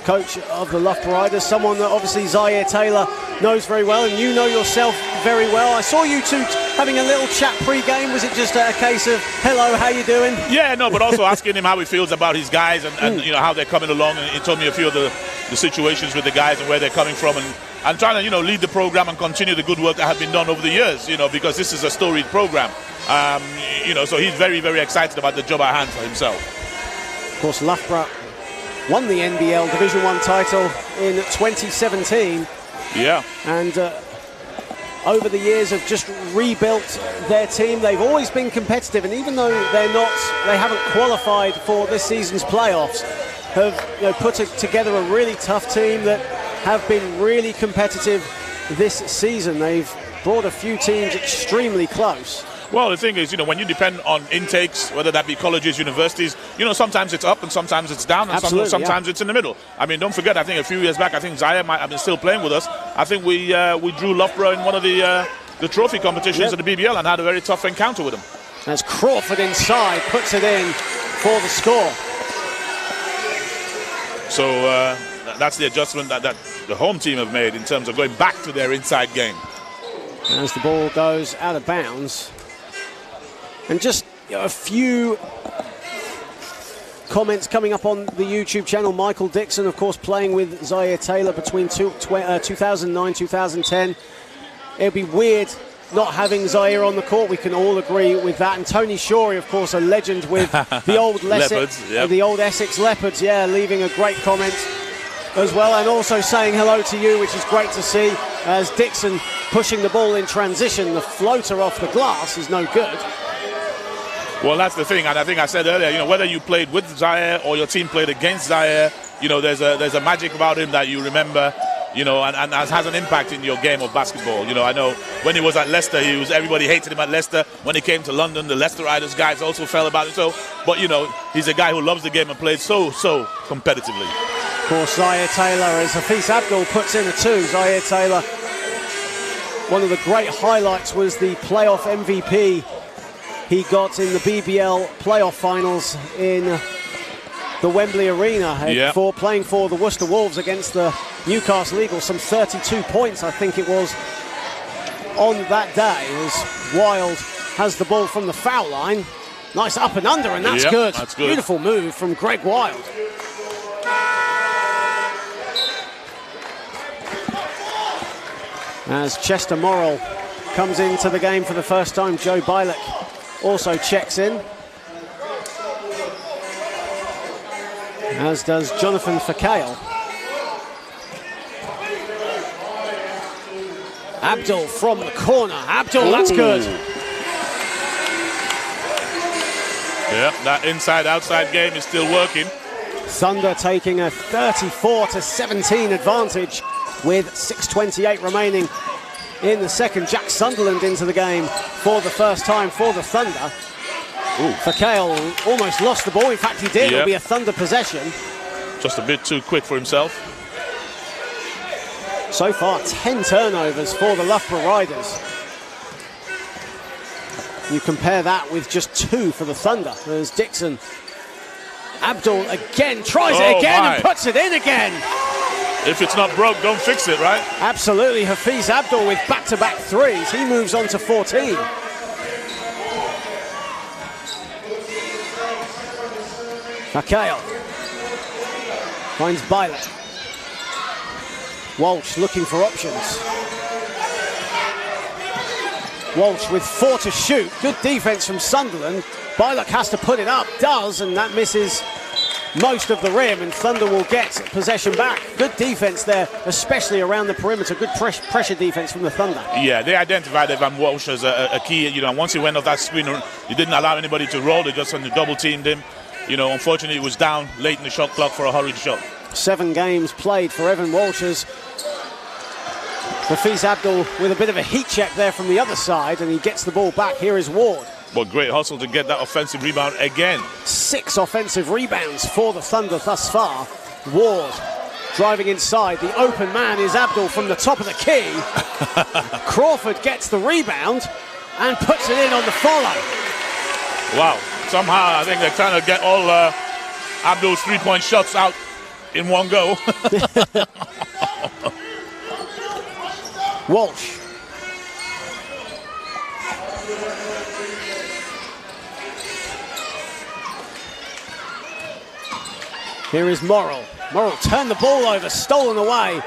coach of the Loughborough Riders, someone that obviously Zaire Taylor knows very well, and you know yourself very well. I saw you two having a little chat pre-game. Was it just a case of, hello, how you doing? Yeah, no, but also asking him how he feels about his guys and you know, how they're coming along. And he told me a few of the situations with the guys and where they're coming from, and trying to, you know, lead the program and continue the good work that has been done over the years, you know, because this is a storied program. You know, so he's very, very excited about the job at hand for himself. Of course, Loughborough won the NBL Division 1 title in 2017. Yeah. And over the years have just rebuilt their team. They've always been competitive, and even though they haven't qualified for this season's playoffs, have put together a really tough team that have been really competitive this season. They've brought a few teams extremely close. Well, the thing is, you know, when you depend on intakes, whether that be colleges, universities, you know, sometimes it's up and sometimes it's down, and sometimes it's in the middle. I mean, don't forget, I think a few years back, I think Zaire might have been still playing with us. I think we drew Loughborough in one of the trophy competitions at the BBL and had a very tough encounter with them. As Crawford inside puts it in for the score. So that's the adjustment that the home team have made in terms of going back to their inside game. As the ball goes out of bounds. And just a few comments coming up on the YouTube channel. Michael Dixon, of course, playing with Zaire Taylor between 2009, 2010. It would be weird not having Zaire on the court. We can all agree with that. And Tony Shorey, of course, a legend with the old Leopards, yep. The old Essex Leopards, yeah, leaving a great comment as well, and also saying hello to you, which is great to see, as Dixon pushing the ball in transition. The floater off the glass is no good. Well, that's the thing, and I think I said earlier, you know, whether you played with Zaire or your team played against Zaire, you know, there's a magic about him that you remember, you know, and has an impact in your game of basketball. You know, I know when he was at Leicester, everybody hated him at Leicester. When he came to London, the Leicester Riders guys also felt about it. So, but you know, he's a guy who loves the game and plays so competitively. Of course, Zaire Taylor, as Hafiz Abdul puts in a two. Zaire Taylor, one of the great highlights was the playoff MVP he got in the BBL playoff finals in the Wembley Arena for playing for the Worcester Wolves against the Newcastle Eagles. Some 32 points, I think it was, on that day, as Wild has the ball from the foul line. Nice up and under, and that's good. That's good. Beautiful move from Greg Wild. As Chester Morrill comes into the game for the first time, Joe Bilek also checks in, as does Jonathan Fakale. Abdul from the corner. Abdul, that's good. Yeah, that inside-outside game is still working. Thunder taking a 34-17 advantage with 6:28 remaining in the second. Jack Sunderland into the game for the first time for the Thunder. Fakale almost lost the ball. In fact, he did. It'll be a Thunder possession. Just a bit too quick for himself. So far, 10 turnovers for the Loughborough Riders. You compare that with just 2 for the Thunder. There's Dixon. Abdul again, tries it again and puts it in again. If it's not broke, don't fix it, right? Absolutely. Hafiz Abdul with back-to-back threes. He moves on to 14. Mikhail finds Bylot. Walsh looking for options. Walsh with 4 to shoot. Good defense from Sunderland. Bylot has to put it up, does, and that misses most of the rim, and Thunder will get possession back. Good defense there, especially around the perimeter. Good pressure defense from the Thunder. Yeah, they identified Evan Walsh as a key. You know, once he went off that screen, he didn't allow anybody to roll. They just double teamed him. You know, unfortunately, he was down late in the shot clock for a hurried shot. 7 games played for Evan Walsh. Hafiz Abdul with a bit of a heat check there from the other side, and he gets the ball back. Here is Ward. But great hustle to get that offensive rebound again. 6 offensive rebounds for the Thunder thus far. Ward driving inside. The open man is Abdul from the top of the key. Crawford gets the rebound and puts it in on the follow. Wow. Somehow I think they're trying to get all Abdul's 3-point shots out in one go. Walsh. Here is Morrill. Morrill turned the ball over, stolen away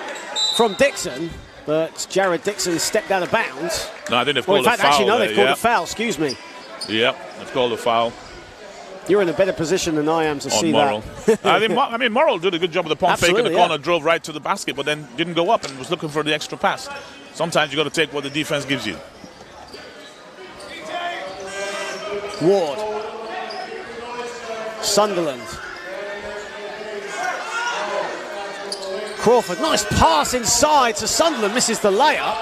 from Dixon, but Jared Dixon stepped out of bounds. No, I think they've called a foul. Actually, no, they've called a foul, excuse me. Yep, they've called a foul. You're in a better position than I am to see Morrill. That. I mean, Morrill did a good job of the pump fake in the corner, drove right to the basket, but then didn't go up and was looking for the extra pass. Sometimes you got to take what the defense gives you. Ward. Sunderland. Crawford, nice pass inside to Sunderland, misses the layup.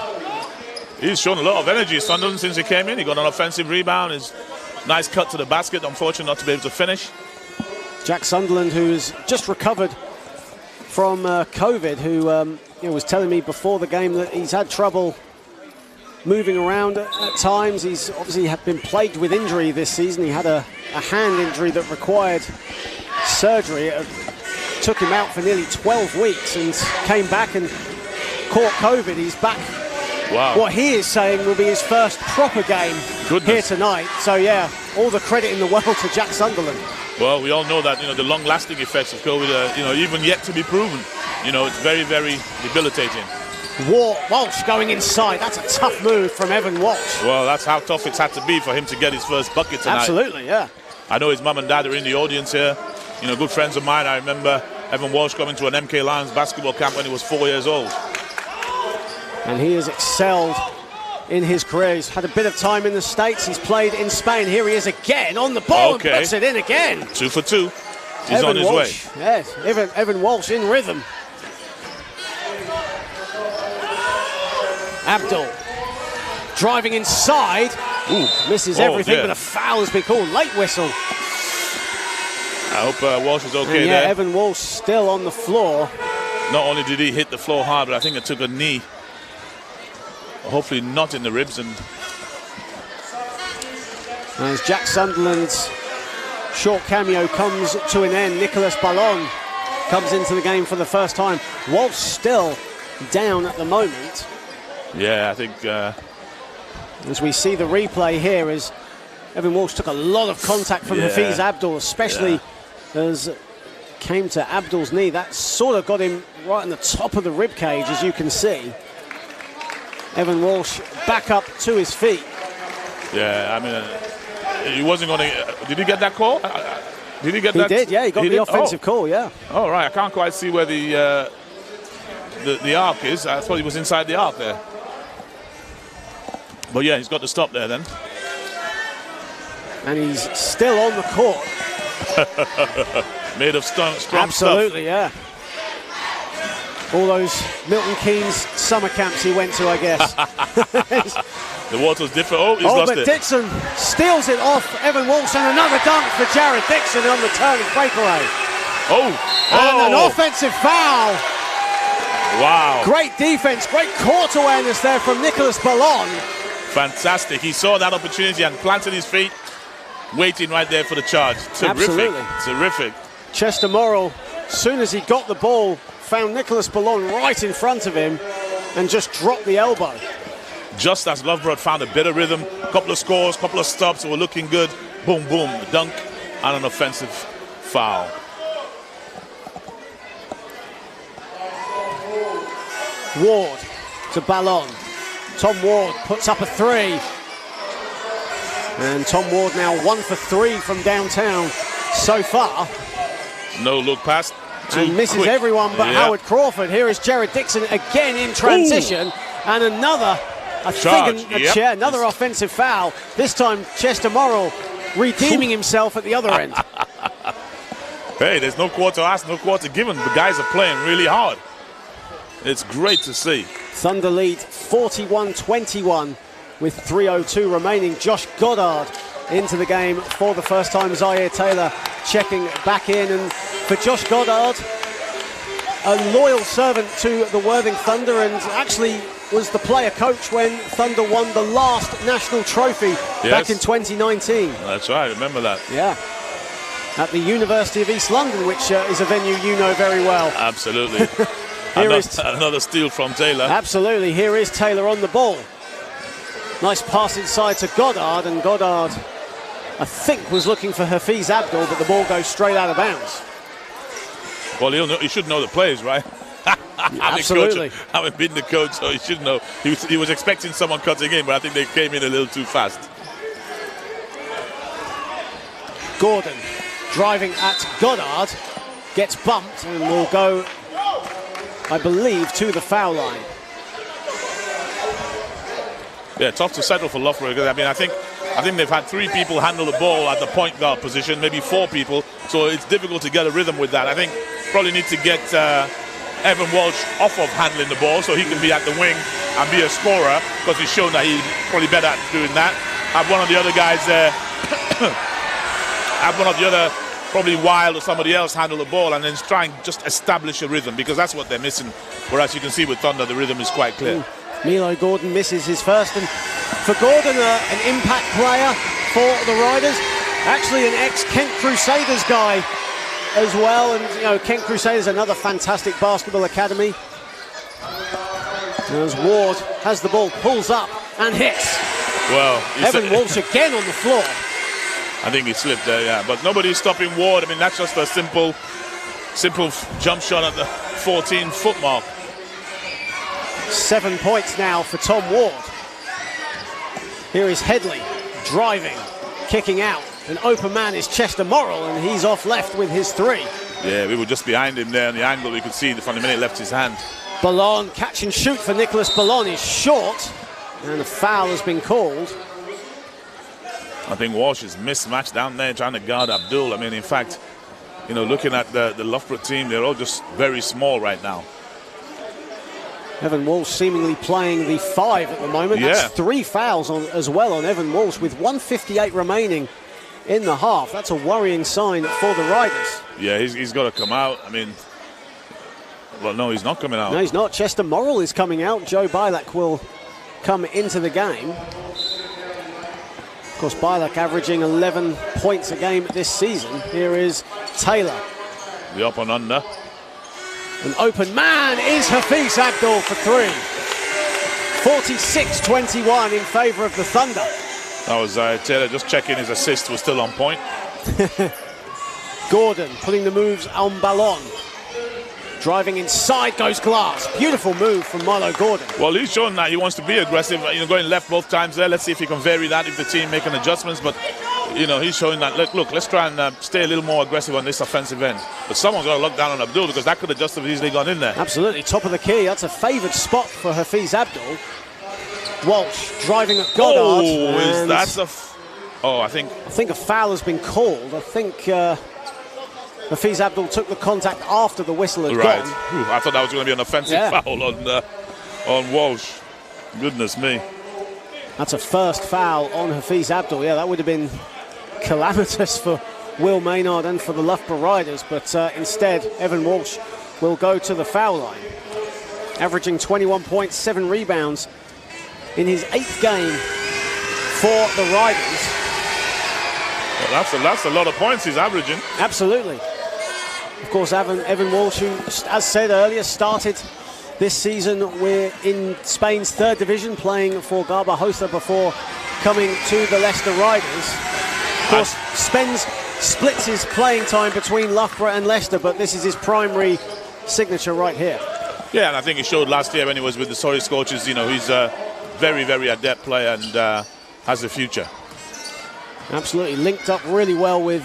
He's shown a lot of energy, Sunderland, since he came in. He got an offensive rebound. His nice cut to the basket. Unfortunate not to be able to finish. Jack Sunderland, who's just recovered from COVID, who was telling me before the game that he's had trouble moving around at times. He's obviously been plagued with injury this season. He had a hand injury that required surgery. It took him out for nearly 12 weeks and came back and caught COVID. He's back. Wow. What he is saying will be his first proper game here tonight. So, yeah, all the credit in the world to Jack Sunderland. Well, we all know that, the long-lasting effects of COVID, even yet to be proven. It's very, very debilitating. Walsh going inside. That's a tough move from Evan Walsh. Well, that's how tough it's had to be for him to get his first bucket tonight. Absolutely, yeah. I know his mum and dad are in the audience here. Good friends of mine. I remember Evan Walsh coming to an MK Lions basketball camp when he was 4 years old. And he has excelled in his career. He's had a bit of time in the States. He's played in Spain. Here he is again on the ball and puts it in again. 2 for 2. He's on his way. Yes, Evan Walsh in rhythm. Abdul driving inside. Ooh, misses everything, but a foul has been called. Late whistle. I hope Walsh is okay there. Evan Walsh still on the floor. Not only did he hit the floor hard, but I think it took a knee. Hopefully not in the ribs. And as Jack Sunderland's short cameo comes to an end, Nicolas Ballon comes into the game for the first time. Walsh still down at the moment. Yeah, I think... as we see the replay here, as Evan Walsh took a lot of contact from Hafiz Abdul, especially as came to Abdul's knee. That sort of got him right on the top of the rib cage, as you can see. Evan Walsh back up to his feet. Yeah, I mean, he wasn't going to... Did he get that call? Did he get that? He did, yeah. He got the offensive call, yeah. All right, I can't quite see where the arc is. I thought he was inside the arc there. But yeah, he's got to stop there then. And he's still on the court. Made of strong Absolutely, stuff. yeah. All those Milton Keynes summer camps he went to, I guess. The water's different. Oh, he's lost it. But Dixon steals it off Evan Walsh, and another dunk for Jared Dixon on the turning breakaway. And an offensive foul. Wow. Great defense, great court awareness there from Nicholas Ballon. Fantastic. He saw that opportunity and planted his feet, waiting right there for the charge. Terrific. Absolutely. Terrific. Chester Morrill, as soon as he got the ball, found Nicholas Ballon right in front of him and just dropped the elbow. Just as Loughborough had found a bit of rhythm, couple of scores, couple of stops, were looking good. Boom, boom, a dunk and an offensive foul. Ward to Ballon. Tom Ward puts up a three. And Tom Ward now 1 for 3 from downtown so far. No look pass. And misses everyone but Howard Crawford. Here is Jared Dixon again in transition. Ooh. And another, another offensive foul. This time Chester Morrill redeeming himself at the other end. Hey, there's no quarter asked, no quarter given. The guys are playing really hard. It's great to see. Thunder lead 41-21 with 3:02 remaining. Josh Goddard into the game for the first time. Zaire Taylor checking back in. And for Josh Goddard, a loyal servant to the Worthing Thunder, and actually was the player coach when Thunder won the last national trophy back in 2019. That's right, remember that. Yeah. At the University of East London, which is a venue you know very well. Absolutely. Another steal from Taylor. Absolutely. Here is Taylor on the ball. Nice pass inside to Goddard, and Goddard, I think, was looking for Hafiz Abdul, but the ball goes straight out of bounds. Well, he should know the plays, right? Absolutely. Having been the coach, so he should know. He was expecting someone cutting in, but I think they came in a little too fast. Gordon driving at Goddard, gets bumped and will go, I believe, to the foul line. Yeah, tough to settle for Loughborough. I mean, I think they've had 3 people handle the ball at the point guard position, maybe 4 people. So it's difficult to get a rhythm with that. I think probably need to get Evan Walsh off of handling the ball so he can be at the wing and be a scorer, because he's shown that he's probably better at doing that. Have one of the other guys there, have one of the other, probably Wild or somebody else, handle the ball and then try and just establish a rhythm, because that's what they're missing. Whereas you can see with Thunder, the rhythm is quite clear. Milo Gordon misses his first, and for Gordon, an impact player for the Riders. Actually, an ex-Kent Crusaders guy as well, and you know, Kent Crusaders, another fantastic basketball academy. As Ward has the ball, pulls up and hits. Well, Evan Walsh again on the floor. I think he slipped there, yeah. But nobody's stopping Ward. I mean, that's just a simple jump shot at the 14-foot mark. 7 points now for Tom Ward. Here is Headley driving, kicking out. An open man is Chester Morrill, and he's off left with his 3. Yeah, we were just behind him there in the angle. We could see from the minute he left his hand. Ballon, catch and shoot for Nicholas Ballon is short, and a foul has been called. I think Walsh is mismatched down there trying to guard Abdul. I mean, in fact, you know, looking at the Loughborough team, they're all just very small right now. Evan Walsh seemingly playing the 5 at the moment. Yeah. That's 3 fouls as well on Evan Walsh with 1:58 remaining in the half. That's a worrying sign for the Riders. Yeah, he's got to come out. I mean, well, no, he's not coming out. No, he's not. Chester Morrill is coming out. Joe Bilak will come into the game. Of course, Bilak averaging 11 points a game this season. Here is Taylor. The up and under. An open man is Hafiz Abdul for 3. 46-21 in favour of the Thunder. That was Taylor just checking his assist was still on point. Gordon putting the moves on Ballon. Driving inside goes Glass. Beautiful move from Milo Gordon. Well, he's shown that he wants to be aggressive, you know, going left both times there. Let's see if he can vary that if the team making adjustments. But, you know, he's showing that, look, let's try and stay a little more aggressive on this offensive end. But someone's got to lock down on Abdul, because that could have just have easily gone in there. Absolutely, top of the key. That's a favoured spot for Hafiz Abdul. Walsh driving at Goddard. I think a foul has been called. I think Hafiz Abdul took the contact after the whistle had gone. I thought that was going to be an offensive foul on Walsh. Goodness me. That's a first foul on Hafiz Abdul. Yeah, that would have been calamitous for Will Maynard and for the Loughborough Riders, but instead Evan Walsh will go to the foul line. averaging 21 points, 7 rebounds in his 8th game for the Riders. Well, that's a lot of points he's averaging. Absolutely. Of course, Evan Walsh, who, as said earlier, started this season in Spain's 3rd division, playing for Garbajosa before coming to the Leicester Riders. Of course, splits his playing time between Loughborough and Leicester, but this is his primary signature right here. Yeah, and I think he showed last year when he was with the Surrey Scorchers. You know, he's a very, very adept player and has a future. Absolutely, linked up really well with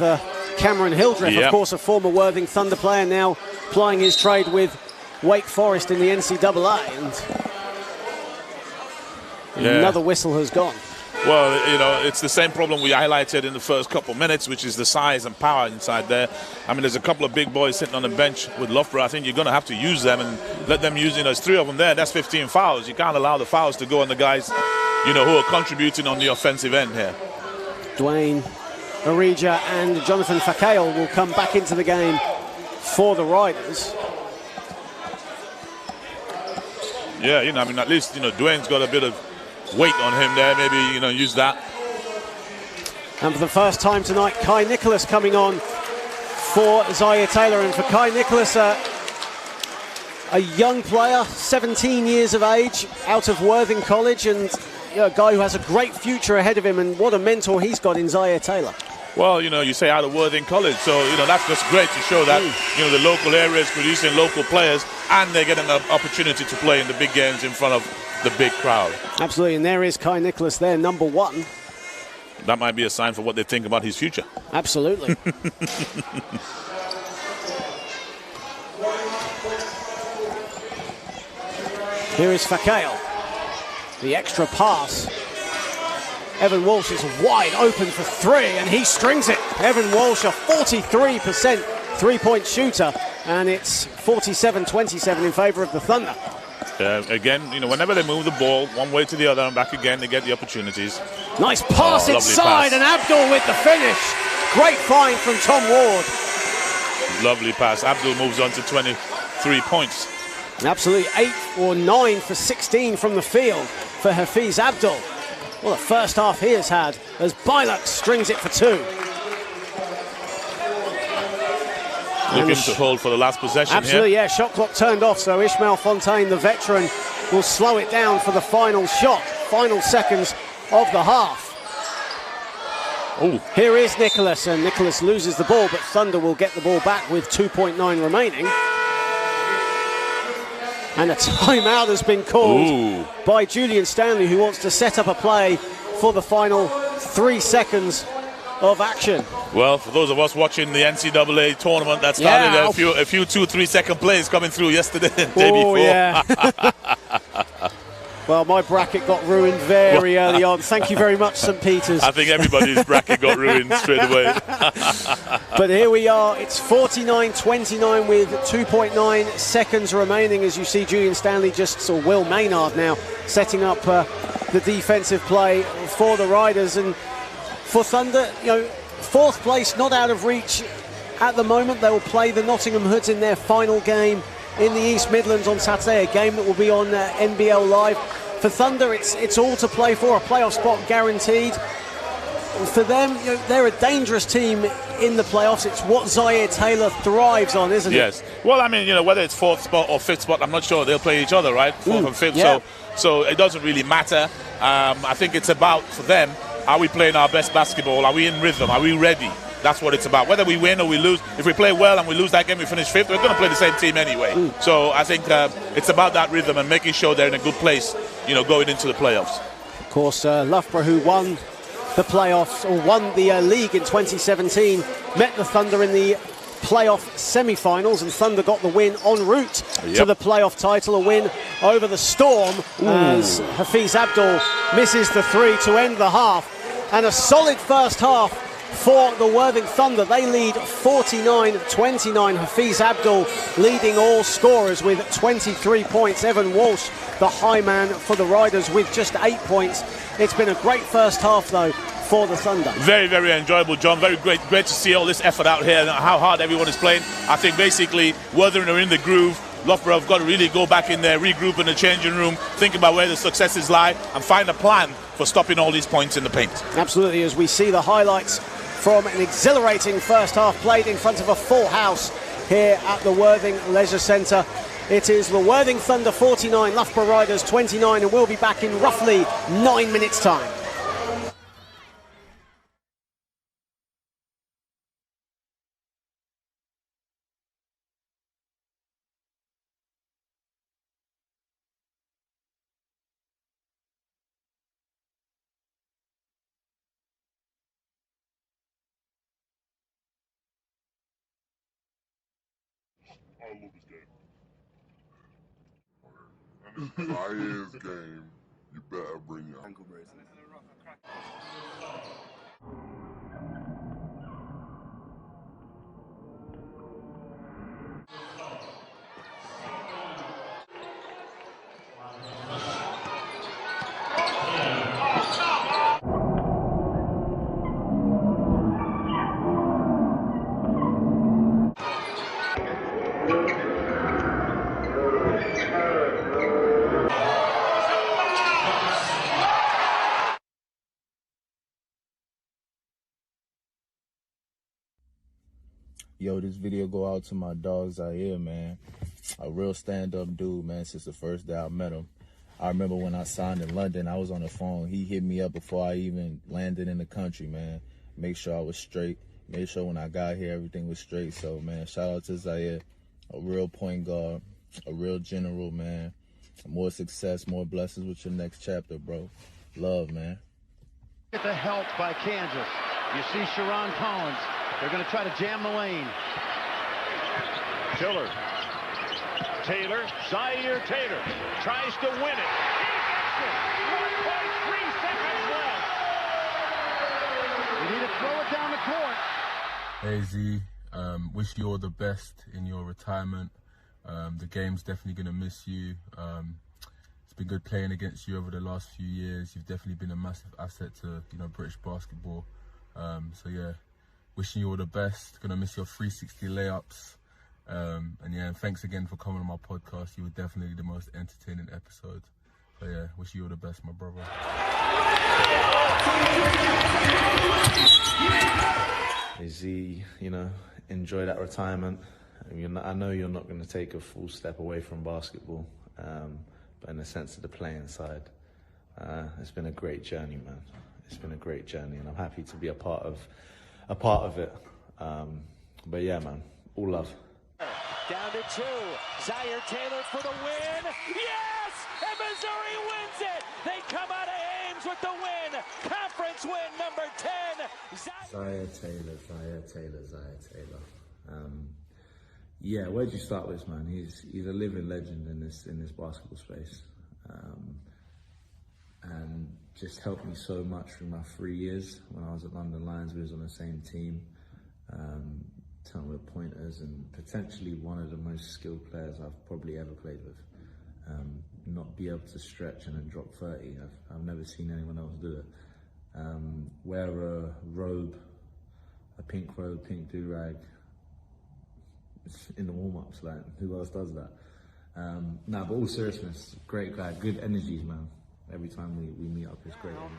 Cameron Hildreth, of course, a former Worthing Thunder player, now plying his trade with Wake Forest in the NCAA, and another whistle has gone. Well, you know, it's the same problem we highlighted in the first couple of minutes, which is the size and power inside there. I mean, there's a couple of big boys sitting on the bench with Loughborough. I think you're going to have to use them and let them use, there's 3 of them there. That's 15 fouls. You can't allow the fouls to go on the guys, who are contributing on the offensive end here. Dwayne Arija and Jonathan Fakale will come back into the game for the Riders. Yeah, I mean, at least, Dwayne's got a bit of weight on him there. Maybe, use that. And for the first time tonight, Kai Nicholas coming on for Zaire Taylor. And for Kai Nicholas, a young player, 17 years of age, out of Worthing College, and a guy who has a great future ahead of him. And what a mentor he's got in Zaire Taylor. Well, you say out of Worthing College, so, that's just great to show that, the local area is producing local players and they're getting an opportunity to play in the big games in front of the big crowd. Absolutely, and there is Kai Nicholas there, number 1. That might be a sign for what they think about his future. Absolutely. Here is Fakale. The extra pass. Evan Walsh is wide open for 3, and he strings it. Evan Walsh, a 43% three-point shooter, and it's 47-27 in favour of the Thunder. Again, whenever they move the ball one way to the other and back again, they get the opportunities. Nice pass inside, and Abdul with the finish. Great find from Tom Ward. Lovely pass. Abdul moves on to 23 points. Absolutely, 8 or 9 for 16 from the field for Hafiz Abdul. Well, the first half he has had as Bilek strings it for 2. Looking to hold for the last possession. Absolutely, here. yeah. Shot clock turned off, so Ishmael Fontaine, the veteran, will slow it down for the final shot. Final seconds of the half. Ooh. Here is Nicholas, and Nicholas loses the ball, but Thunder will get the ball back with 2.9 remaining. And a timeout has been called by Julian Stanley, who wants to set up a play for the final 3 seconds of action. Well, for those of us watching the NCAA tournament, that started a few 2-3 second plays coming through yesterday and the day before. Yeah. Well, my bracket got ruined very early on. Thank you very much, St. Peter's. I think everybody's bracket got ruined straight away. But here we are. It's 49-29 with 2.9 seconds remaining, as you see Julian Stanley or Will Maynard now setting up the defensive play for the Riders. And for Thunder, 4th place, not out of reach at the moment. They will play the Nottingham Hoods in their final game in the East Midlands on Saturday, a game that will be on NBL Live. For Thunder, it's all to play for, a playoff spot guaranteed. For them, they're a dangerous team in the playoffs. It's what Zaire Taylor thrives on, isn't it? Yes. Well, I mean, whether it's 4th spot or 5th spot, I'm not sure. They'll play each other, right? 4th and 5th. Yeah. So it doesn't really matter. I think it's about, for them, are we playing our best basketball? Are we in rhythm? Are we ready? That's what it's about. Whether we win or we lose, if we play well and we lose that game, we finish 5th, we're going to play the same team anyway. So I think it's about that rhythm and making sure they're in a good place, going into the playoffs. Of course, Loughborough, who won the playoffs, or won the league in 2017, met the Thunder in the playoff semi-finals, and Thunder got the win en route to the playoff title, a win over the Storm, as Hafiz Abdul misses the 3 to end the half. And a solid first half for the Worthing Thunder. They lead 49-29. Hafiz Abdul leading all scorers with 23 points. Evan Walsh, the high man for the Riders, with just 8 points. It's been a great first half, though, for the Thunder. Very, very enjoyable, John. Very great to see all this effort out here and how hard everyone is playing. I think basically Worthing are in the groove. Loughborough have got to really go back in there, regroup in the changing room, think about where the successes lie, and find a plan for stopping all these points in the paint. Absolutely, as we see the highlights from an exhilarating first half played in front of a full house here at the Worthing Leisure Centre. It is the Worthing Thunder 49, Loughborough Riders 29, and we'll be back in roughly 9 minutes' time. I love this game. And it's Zaire's game. You better bring your ankle bracelet. Yo, this video go out to my dog Zaire, man. A real stand-up dude, man, since the first day I met him. I remember when I signed in London, I was on the phone. He hit me up before I even landed in the country, man. Make sure I was straight. Made sure when I got here, everything was straight. So, man, shout out to Zaire. A real point guard, a real general, man. More success, more blessings with your next chapter, bro. Love, man. Get the help by Kansas. You see Sharon Collins. They're going to try to jam the lane. Taylor. Zaire Taylor tries to win it. He gets it. 1.3 seconds left. You need to throw it down the court. Hey Z, wish you all the best in your retirement. The game's definitely going to miss you. It's been good playing against you over the last few years. You've definitely been a massive asset to British basketball. So yeah. Wishing you all the best. Gonna miss your 360 layups. And thanks again for coming on my podcast. You were definitely the most entertaining episode. So yeah, wish you all the best, my brother. Hey Z, enjoy that retirement. I know you're not going to take a full step away from basketball, but in the sense of the playing side, it's been a great journey, man. It's been a great journey, and I'm happy to be a part of it. But yeah, man, all love. Down to 2. Zaire Taylor for the win. Yes! And Missouri wins it! They come out of Ames with the win. Conference win number 10. Zaire Taylor. Yeah, where'd you start with, man? He's a living legend in this basketball space. And just helped me so much through my 3 years. When I was at London Lions, we was on the same team. Ton with pointers, and potentially one of the most skilled players I've probably ever played with. Not be able to stretch and then drop 30. I've never seen anyone else do it. Wear a robe, a pink robe, pink do-rag in the warm-ups. Like, who else does that? But all seriousness, great guy, good energies, man. Every time we meet up, it's great energy.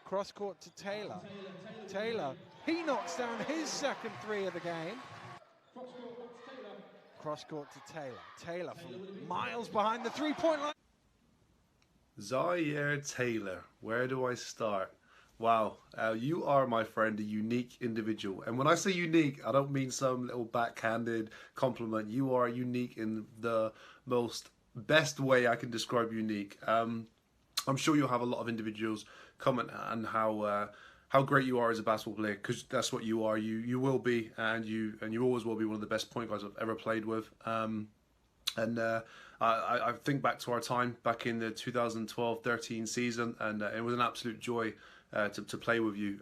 Cross court to Taylor. Taylor, he knocks down his second 3 of the game. Cross court to Taylor. Taylor from miles behind the 3-point line. Zaire Taylor, where do I start? Wow, you are, my friend, a unique individual. And when I say unique, I don't mean some little backhanded compliment. You are unique in the most best way I can describe unique. I'm sure you'll have a lot of individuals comment on how great you are as a basketball player, because that's what you are. You will be, and you always will be one of the best point guards I've ever played with. I think back to our time back in the 2012-13 season, and it was an absolute joy to play with you.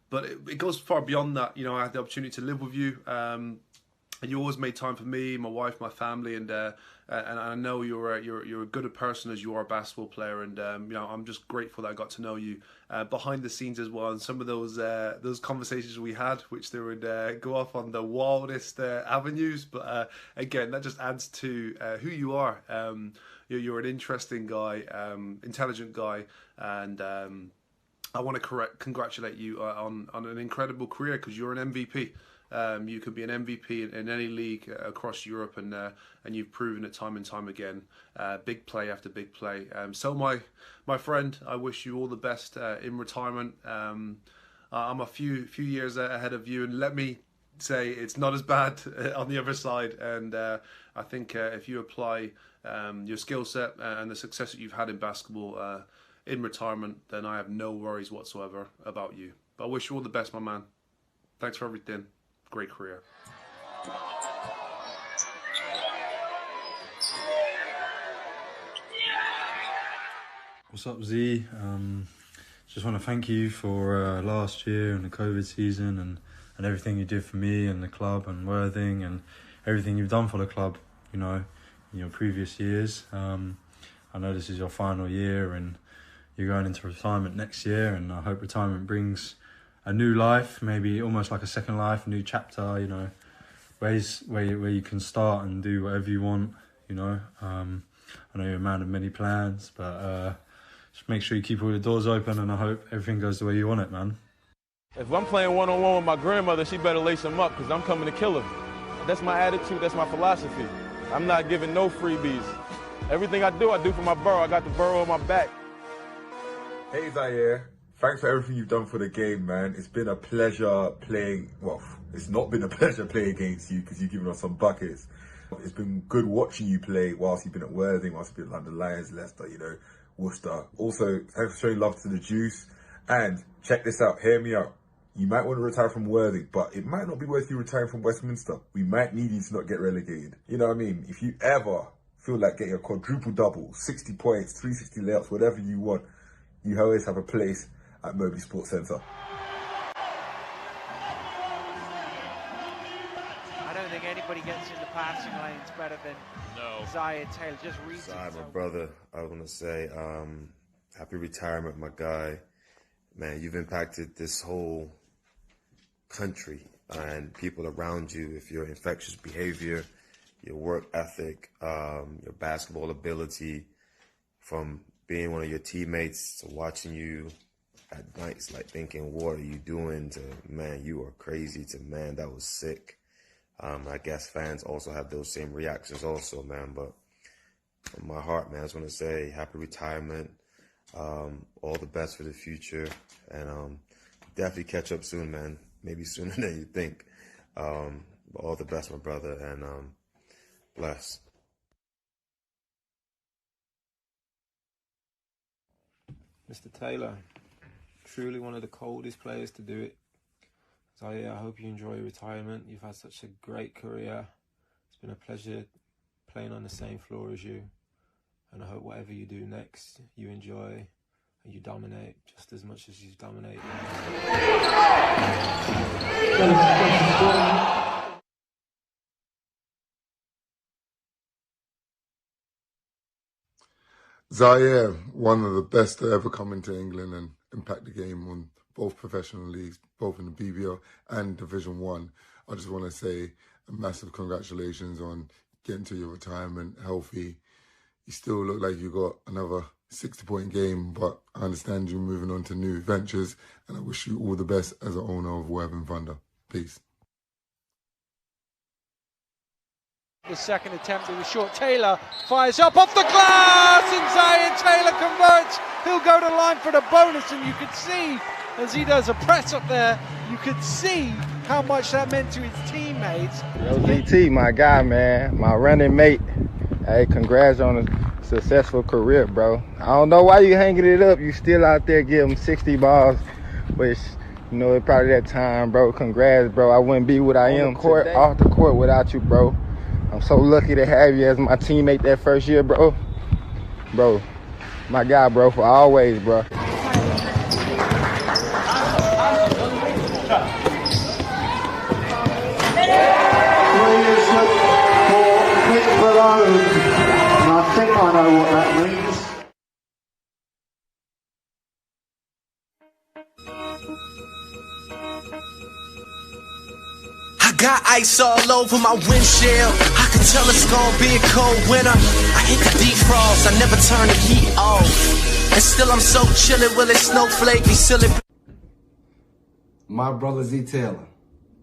But it goes far beyond that. I had the opportunity to live with you. you always made time for me, my wife, my family, and I know you're a good a person as you are a basketball player, and I'm just grateful that I got to know you behind the scenes as well. And some of those conversations we had, which they would go off on the wildest avenues, but again, that just adds to who you are. You're an interesting guy, intelligent guy, and I want to congratulate you on an incredible career, because you're an MVP. You could be an MVP in any league across Europe, and you've proven it time and time again. Big play after big play. So my friend, I wish you all the best in retirement. I'm a few years ahead of you, and let me say it's not as bad on the other side. And I think if you apply your skill set and the success that you've had in basketball in retirement, then I have no worries whatsoever about you. But I wish you all the best, my man. Thanks for everything. Great career. What's up, Z? Just want to thank you for last year and the COVID season and everything you did for me and the club and Worthing and everything you've done for the club, you know, in your previous years. I know this is your final year and you're going into retirement next year, and I hope retirement brings a new life, maybe almost like a second life, a new chapter, you know, ways where you can start and do whatever you want, you know. I know you're a man of many plans, but just make sure you keep all your doors open, and I hope everything goes the way you want it, man. If I'm playing one-on-one with my grandmother, she better lace him up, because I'm coming to kill her. That's my attitude, that's my philosophy. I'm not giving no freebies. Everything I do for my borough. I got the borough on my back. Hey Zaire, thanks for everything you've done for the game, man. It's been a pleasure playing, well, it's not been a pleasure playing against you because you've given us some buckets. It's been good watching you play whilst you've been at Worthing, whilst you've been at London Lions, Leicester, you know, Worcester. Also, thanks for showing love to the Juice. And check this out, hear me out. You might want to retire from Worthing, but it might not be worth you retiring from Westminster. We might need you to not get relegated. You know what I mean? If you ever feel like getting a quadruple double, 60 points, 360 layups, whatever you want, you always have a place at Mobley Sports Centre. I don't think anybody gets in the passing lanes better than Zaire Taylor. Just reads Zaire, my brother, I want to say happy retirement, my guy. Man, you've impacted this whole country and people around you. If your infectious behavior, your work ethic, your basketball ability, from being one of your teammates to watching you at nights, like thinking, what are you doing, to, man, you are crazy, to, man, that was sick. I guess fans also have those same reactions also, man. But from my heart, man, I just want to say happy retirement. All the best for the future. And definitely catch up soon, man. Maybe sooner than you think. But all the best, my brother, and bless. Mr. Taylor, truly one of the coldest players to do it. So yeah, I hope you enjoy your retirement. You've had such a great career. It's been a pleasure playing on the same floor as you. And I hope whatever you do next, you enjoy and you dominate just as much as you've dominated. Zaire, one of the best to ever come into England and impact the game on both professional leagues, both in the BBL and Division 1. I just want to say a massive congratulations on getting to your retirement healthy. You still look like you got another 60-point game, but I understand you're moving on to new ventures, and I wish you all the best as an owner of Worthing Thunder. Peace. The second attempt, it was short. Taylor fires up off the glass, and Zaire Taylor converts. He'll go to the line for the bonus, and you could see, as he does a press up there, you could see how much that meant to his teammates. Yo, ZT, my guy, man, my running mate. Hey, congrats on a successful career, bro. I don't know why you hanging it up. You still out there giving 60 balls, but it's, you know, it's probably that time, bro. Congrats, bro. I wouldn't be what I am off the court without you, bro. I'm so lucky to have you as my teammate that first year, bro. Bro, my guy, bro, for always, bro. Yeah. got ice all over my windshield. I can tell it's gonna be a cold winter. I hate the defrost, I never turn the heat off. And still I'm so chillin', will it snowflake be silly? My brother Z Taylor,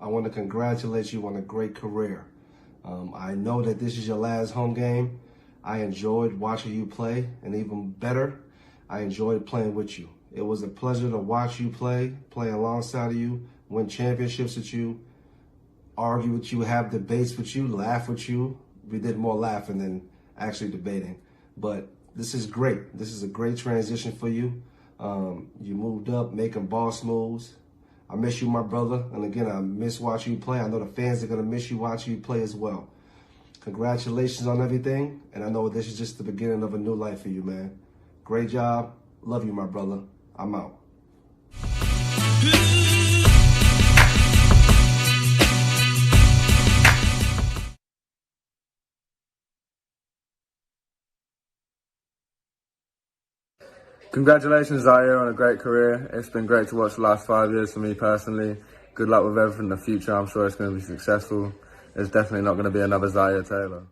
I want to congratulate you on a great career. I know that this is your last home game. I enjoyed watching you play, and even better, I enjoyed playing with you. It was a pleasure to watch you play alongside of you, win championships with you, argue with you, have debates with you, laugh with you. We did more laughing than actually debating. But this is great. This is a great transition for you. You moved up, making boss moves. I miss you, my brother. And again, I miss watching you play. I know the fans are going to miss you watching you play as well. Congratulations on everything. And I know this is just the beginning of a new life for you, man. Great job. Love you, my brother. I'm out. Congratulations, Zaire, on a great career. It's been great to watch the last 5 years for me personally. Good luck with everything in the future. I'm sure it's going to be successful. There's definitely not going to be another Zaire Taylor.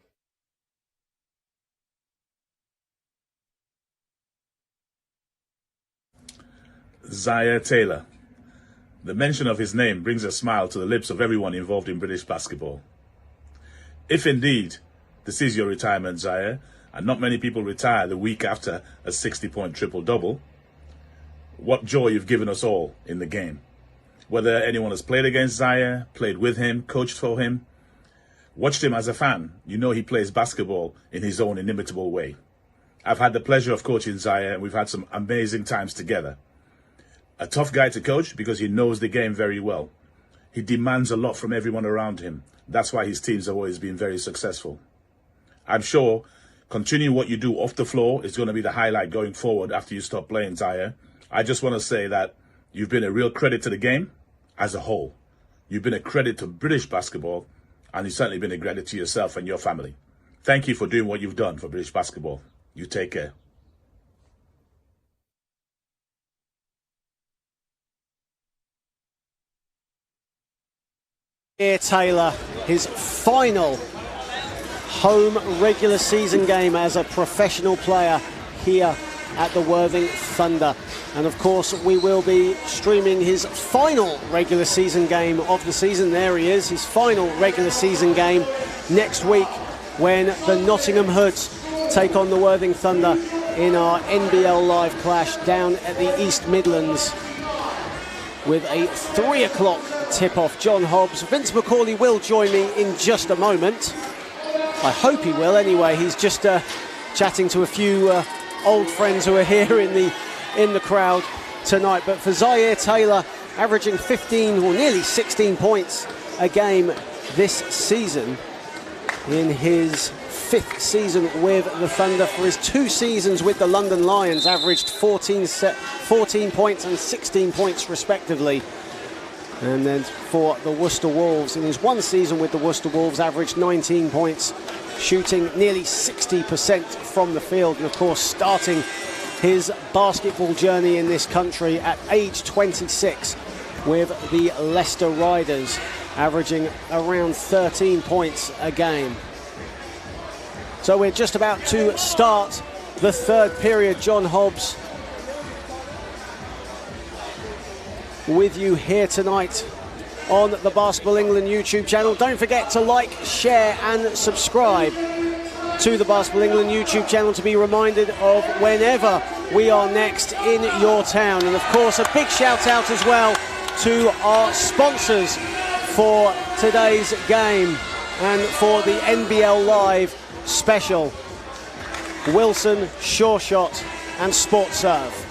Zaire Taylor. The mention of his name brings a smile to the lips of everyone involved in British basketball. If indeed this is your retirement, Zaire, and not many people retire the week after a 60-point triple-double, what joy you've given us all in the game. Whether anyone has played against Zaire, played with him, coached for him, watched him as a fan, you know he plays basketball in his own inimitable way. I've had the pleasure of coaching Zaire, and we've had some amazing times together. A tough guy to coach because he knows the game very well. He demands a lot from everyone around him. That's why his teams have always been very successful. I'm sure continue what you do off the floor is going to be the highlight going forward after you stop playing, Zaire. I just want to say that you've been a real credit to the game as a whole. You've been a credit to British basketball, and you've certainly been a credit to yourself and your family. Thank you for doing what you've done for British basketball. You take care. Zaire Taylor, his final home regular season game as a professional player here at the Worthing Thunder. And of course we will be streaming his final regular season game of the season. There he is, his final regular season game next week when the Nottingham Hoods take on the Worthing Thunder in our NBL live clash down at the East Midlands with a 3 o'clock tip-off. John Hobbs, Vince McCauley will join me in just a moment. I hope he will. Anyway, he's just chatting to a few old friends who are here in the crowd tonight. But for Zaire Taylor, averaging 15 or nearly 16 points a game this season in his 5th season with the Thunder. For his 2 seasons with the London Lions, averaged 14 points and 16 points respectively. And then for the Worcester Wolves, in his 1 season with the Worcester Wolves, averaged 19 points, shooting nearly 60% from the field. And of course, starting his basketball journey in this country at age 26 with the Loughborough Riders, averaging around 13 points a game. So we're just about to start the 3rd period. John Hobbs with you here tonight on the Basketball England YouTube channel. Don't forget to like, share and subscribe to the Basketball England YouTube channel to be reminded of whenever we are next in your town. And of course, a big shout out as well to our sponsors for today's game and for the NBL Live special: Wilson, Sure Shot and SportServe.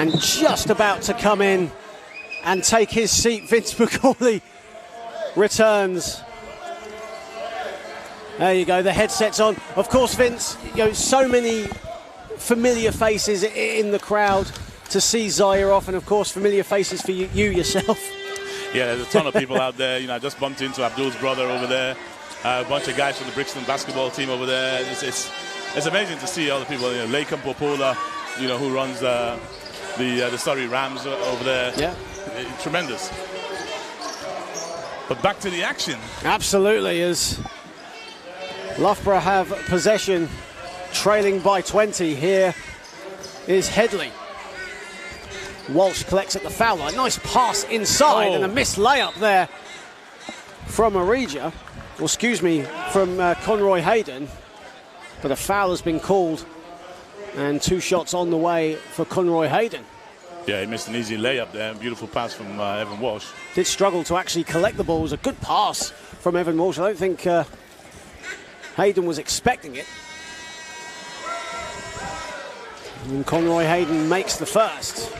And just about to come in and take his seat, Vince McCauley returns. There you go, the headset's on. Of course, Vince, you know, so many familiar faces in the crowd to see Zaire off, and of course, familiar faces for you yourself. Yeah, there's a ton of people out there. You know, I just bumped into Abdul's brother over there. A bunch of guys from the Brixton basketball team over there. It's amazing to see all the people. You know, Lakem Popola, you know, who runs the Surrey Rams over there. Yeah, tremendous. But back to the action. Absolutely, as Loughborough have possession, trailing by 20. Here is Headley. Walsh collects at the foul line. Nice pass inside and a missed layup there from Arija. Well, excuse me, from Conroy Hayden. But a foul has been called, and 2 shots on the way for Conroy Hayden. Yeah, he missed an easy layup there. Beautiful pass from Evan Walsh. Did struggle to actually collect the ball. It was a good pass from Evan Walsh. I don't think Hayden was expecting it. And Conroy Hayden makes the first.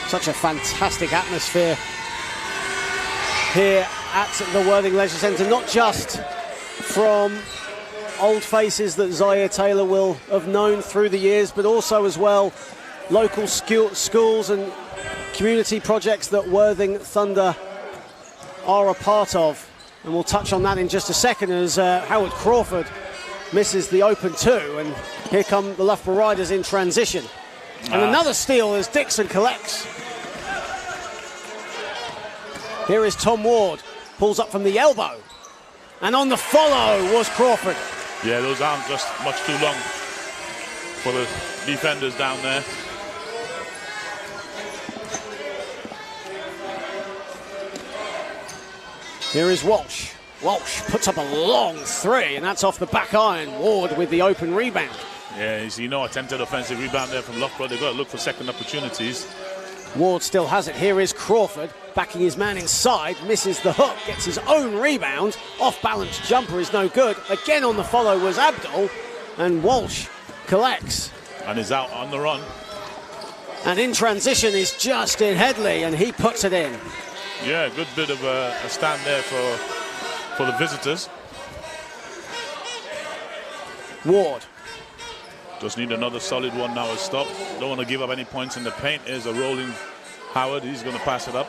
Such a fantastic atmosphere here at the Worthing Leisure Centre, not just from old faces that Zaire Taylor will have known through the years, but also as well local schools and community projects that Worthing Thunder are a part of. And we'll touch on that in just a second as Howard Crawford misses the open 2, and here come the Loughborough Riders in transition. And another steal as Dixon collects. Here is Tom Ward, pulls up from the elbow. And on the follow was Crawford. Yeah, those arms just much too long for the defenders down there. Here is Walsh. Walsh puts up a long 3, and that's off the back iron. Ward with the open rebound. Yeah, you know, attempted offensive rebound there from Loughborough. They've got to look for second opportunities. Ward still has it. Here is Crawford, backing his man inside, misses the hook, gets his own rebound. Off-balance jumper is no good. Again on the follow was Abdul, and Walsh collects. And is out on the run. And in transition is Justin Headley, and he puts it in. Yeah, good bit of a stand there for the visitors. Ward. Just need another solid one now to stop. Don't want to give up any points in the paint. Here's a rolling Howard. He's going to pass it up.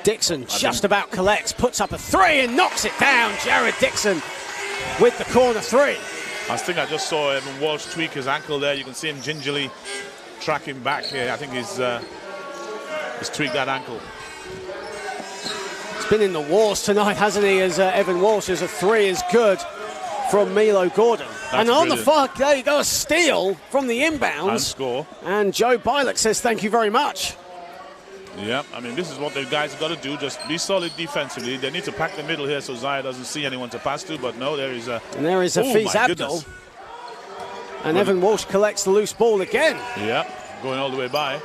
Dixon just about collects, puts up a 3 and knocks it down. Jared Dixon with the corner 3. I think I just saw Evan Walsh tweak his ankle there. You can see him gingerly tracking back here. I think he's tweaked that ankle. He's been in the wars tonight, hasn't he, as Evan Walsh, as a 3 is good from Milo Gordon. That's and on brilliant. the fuck, there you go, a steal from the inbounds. And score. And Joe Bilek says thank you very much. Yeah, I mean, this is what the guys have got to do. Just be solid defensively. They need to pack the middle here so Zaire doesn't see anyone to pass to, but no, there is a... And there is Hafiz Abdul. And Evan Walsh collects the loose ball again. Yeah, going all the way by.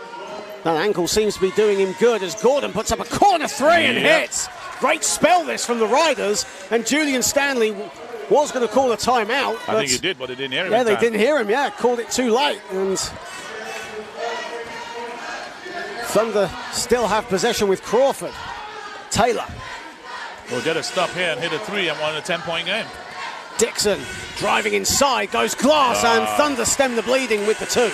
That ankle seems to be doing him good as Gordon puts up a corner 3 and hits. Great spell this from the Riders, and Julian Stanley was going to call a timeout. I think he did, but they didn't hear him. Yeah, they didn't hear him, called it too late. And Thunder still have possession with Crawford. Taylor. We'll get a stop here and hit a 3 and won a 10-point game. Dixon driving inside, goes glass, and Thunder stem the bleeding with the 2.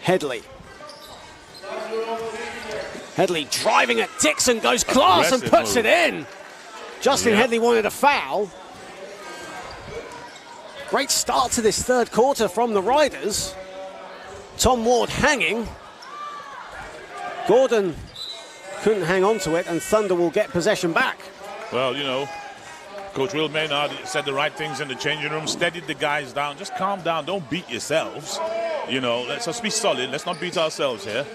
Headley. Headley driving at Dixon, goes glass and puts it in. Justin Headley wanted a foul. Great start to this third quarter from the Riders. Tom Ward hanging. Gordon couldn't hang on to it, and Thunder will get possession back. Well, you know, Coach Will Maynard said the right things in the changing room, steadied the guys down. Just calm down, don't beat yourselves. You know, let's just be solid. Let's not beat ourselves here.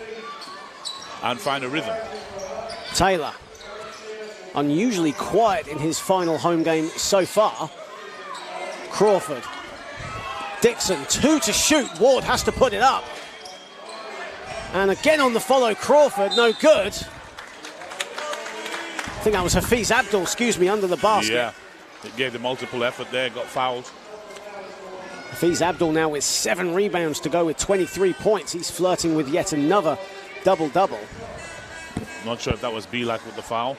And find a rhythm. Taylor, unusually quiet in his final home game so far. Crawford. Dixon, 2 to shoot. Ward has to put it up. And again on the follow, Crawford, no good. I think that was Hafiz Abdul, under the basket. Yeah, it gave the multiple effort there, got fouled. Hafiz Abdul now with 7 rebounds to go with 23 points. He's flirting with yet another double-double. Not sure if that was Bilak with the foul.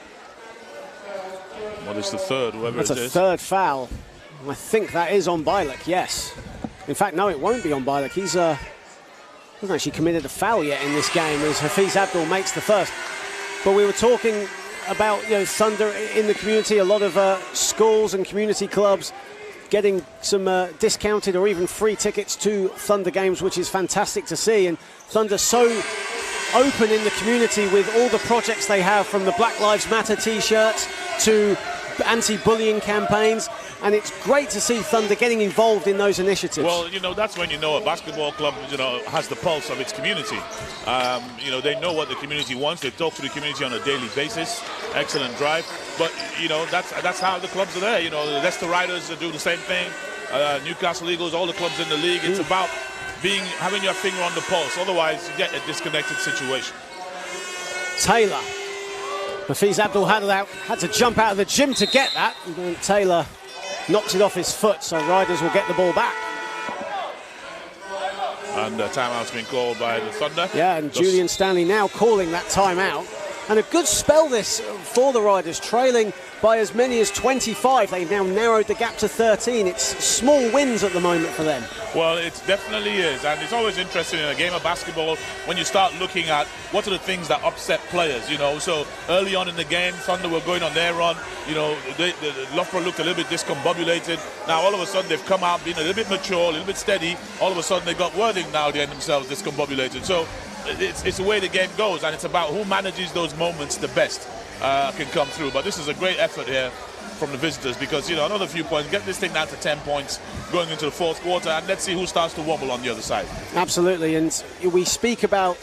What is the third, whoever That's it is? That's a third foul. I think that is on Bilak, yes. In fact, no, it won't be on Bilak. He's hasn't actually committed a foul yet in this game as Hafiz Abdul makes the first. But we were talking about Thunder in the community, a lot of schools and community clubs getting some discounted or even free tickets to Thunder games, which is fantastic to see. And Thunder so open in the community with all the projects they have, from the Black Lives Matter t-shirts to anti-bullying campaigns, and it's great to see Thunder getting involved in those initiatives. Well, that's when a basketball club, has the pulse of its community. They know what the community wants. They talk to the community on a daily basis. Excellent drive. But, that's how the clubs are there. The Leicester Riders do the same thing. Newcastle Eagles, all the clubs in the league. It's about having your finger on the pulse. Otherwise, you get a disconnected situation. Taylor. Hafiz Abdul had to jump out of the gym to get that. And Taylor knocks it off his foot, so Riders will get the ball back. And timeout's been called by the Thunder. Yeah, and Julian Stanley now calling that timeout. And a good spell this for the Riders, trailing by as many as 25. They've now narrowed the gap to 13. It's small wins at the moment for them. Well, it definitely is. And it's always interesting in a game of basketball when you start looking at what are the things that upset players, So early on in the game, Thunder were going on their run. Loughborough looked a little bit discombobulated. Now, all of a sudden, they've come out being a little bit mature, a little bit steady. All of a sudden, they've got Worthing now getting themselves discombobulated. So it's the way the game goes, and it's about who manages those moments the best can come through. But this is a great effort here from the visitors because, another few points, get this thing down to 10 points going into the fourth quarter, and let's see who starts to wobble on the other side. Absolutely, and we speak about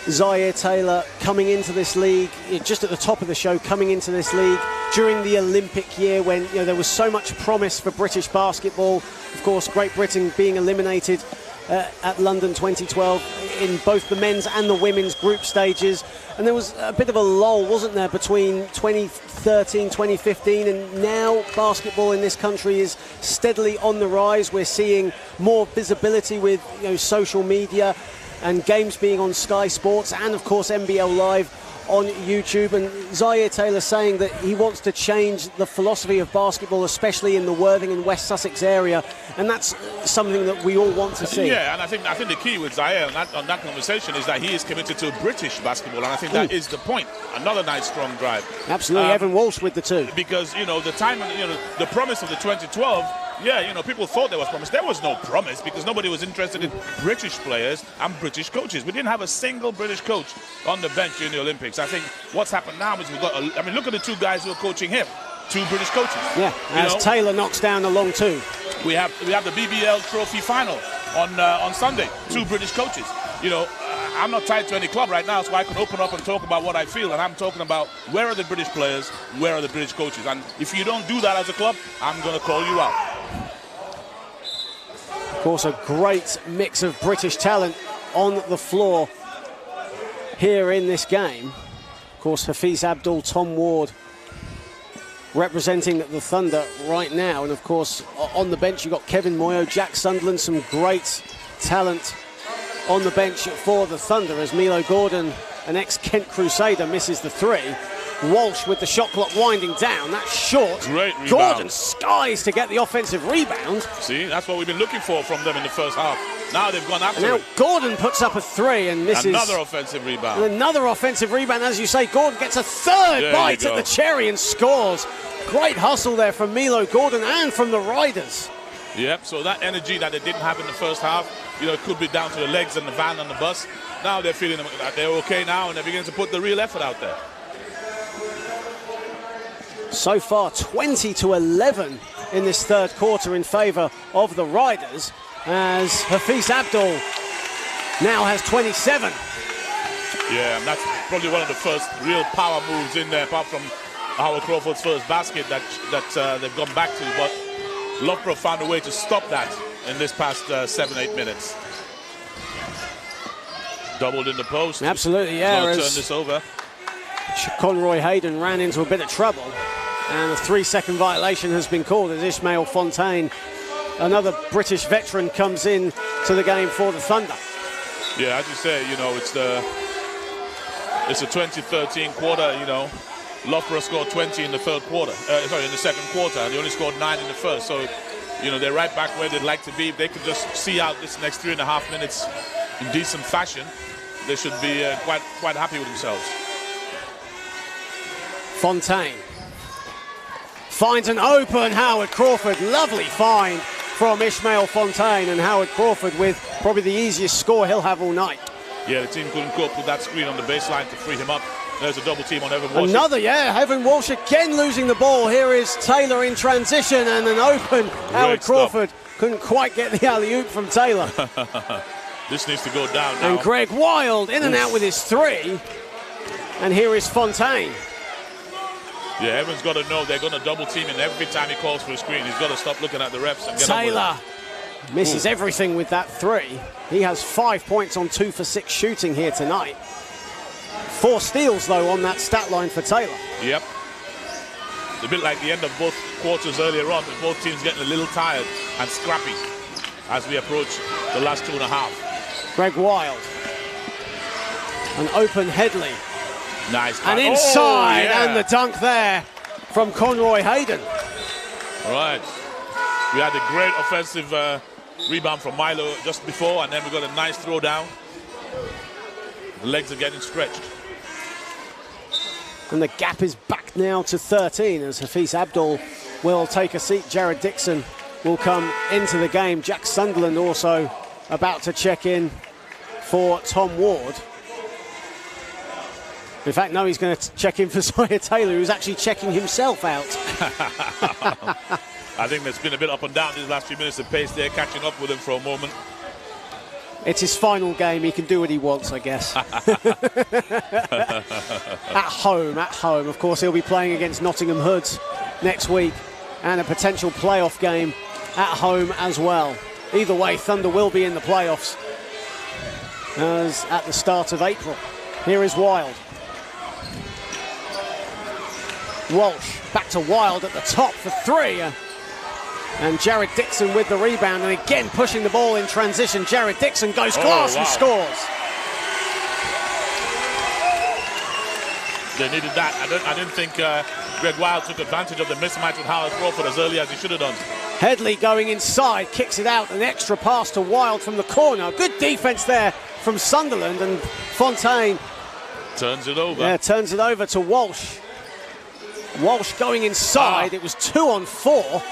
Zaire Taylor coming into this league, just at the top of the show, coming into this league during the Olympic year when there was so much promise for British basketball. Of course, Great Britain being eliminated at London 2012 in both the men's and the women's group stages, and there was a bit of a lull, wasn't there, between 2013, 2015, and now basketball in this country is steadily on the rise. We're seeing more visibility with social media and games being on Sky Sports and of course NBL Live on YouTube, and Zaire Taylor saying that he wants to change the philosophy of basketball, especially in the Worthing and West Sussex area, and that's something that we all want to see. Yeah, and I think the key with Zaire on that conversation is that he is committed to British basketball, and I think that is the point. Another nice strong drive. Absolutely, Evan Walsh with the 2. Because the time, the promise of the 2012. Yeah, people thought there was promise. There was no promise because nobody was interested in British players and British coaches. We didn't have a single British coach on the bench during the Olympics. I think what's happened now is we've got, look at the 2 guys who are coaching him. 2 British coaches. Yeah, as Taylor knocks down the long 2. We have the BBL Trophy final on Sunday. 2 British coaches. I'm not tied to any club right now, so I can open up and talk about what I feel, and I'm talking about where are the British players, where are the British coaches, and if you don't do that as a club, I'm going to call you out. Of course, a great mix of British talent on the floor here in this game. Of course, Hafiz Abdul, Tom Ward representing the Thunder right now, and of course on the bench you've got Kevin Moyo, Jack Sunderland, some great talent on the bench for the Thunder as Milo Gordon, an ex-Kent Crusader, misses the 3. Walsh with the shot clock winding down. That's short. Great rebound. Gordon skies to get the offensive rebound. See, that's what we've been looking for from them in the first half. Now they've gone after it. Gordon puts up a 3 and misses. Another offensive rebound. And another offensive rebound, as you say. Gordon gets a 3rd bite at the cherry and scores. Great hustle there from Milo Gordon and from the Riders. Yep, so that energy that they didn't have in the first half, it could be down to the legs and the van and the bus. Now they're feeling that they're okay now, and they're beginning to put the real effort out there. So far, 20-11 in this 3rd quarter in favour of the Riders, as Hafiz Abdul now has 27. Yeah, and that's probably one of the first real power moves in there, apart from Howard Crawford's first basket that they've gone back to. But Loughborough found a way to stop that in this past 7-8 minutes. Doubled in the post. Absolutely, yeah. Turn this over. Conroy Hayden ran into a bit of trouble, and a 3-second violation has been called as Ishmael Fontaine, another British veteran, comes in to the game for the Thunder. Yeah, as you say, you know, it's a 2013 quarter, you know. Loughborough scored 20 in the third quarter. In the second quarter. They only scored 9 in the first. So, you know, they're right back where they'd like to be. If they could just see out this next 3.5 minutes in decent fashion, they should be quite happy with themselves. Fontaine finds an open Howard Crawford. Lovely find from Ishmael Fontaine, and Howard Crawford with probably the easiest score he'll have all night. Yeah, the team couldn't cope with that screen on the baseline to free him up. There's a double team on Evan Walsh. Another, yeah, Evan Walsh again losing the ball. Here is Taylor in transition, and an open Howard Crawford. Couldn't quite get the alley-oop from Taylor. This needs to go down now. And Greg Wild in and out with his 3. And here is Fontaine. Yeah, Evan's got to know they're going to double team him every time he calls for a screen. He's got to stop looking at the refs and get Taylor misses everything with that 3. He has 5 points on 2 for 6 shooting here tonight. 4 steals, though, on that stat line for Taylor. Yep. It's a bit like the end of both quarters earlier on, with both teams getting a little tired and scrappy as we approach the last 2.5. Greg Wild. An open Headley. Nice. And inside, and the dunk there from Conroy Hayden. Right. We had a great offensive rebound from Milo just before, and then we got a nice throw down. The legs are getting stretched. And the gap is back now to 13 as Hafiz Abdul will take a seat. Jared Dixon will come into the game. Jack Sunderland also about to check in for Tom Ward. In fact, no, he's going to check in for Zaire Taylor, who's actually checking himself out. I think there's been a bit up and down these last few minutes of pace there, catching up with him for a moment. It's his final game. He can do what he wants, I guess. At home. Of course, he'll be playing against Nottingham Hoods next week, and a potential playoff game at home as well. Either way, Thunder will be in the playoffs as at the start of April. Here is Wild. Walsh back to Wild at the top for 3. And Jared Dixon with the rebound, and again pushing the ball in transition. Jared Dixon goes glass and scores. They needed that. I didn't think Greg Wild took advantage of the mismatch with Howard Crawford as early as he should have done. Headley going inside, kicks it out, an extra pass to Wild from the corner. Good defense there from Sunderland, and Fontaine turns it over. Yeah, turns it over to Walsh. Walsh going inside. It was 2 on 4.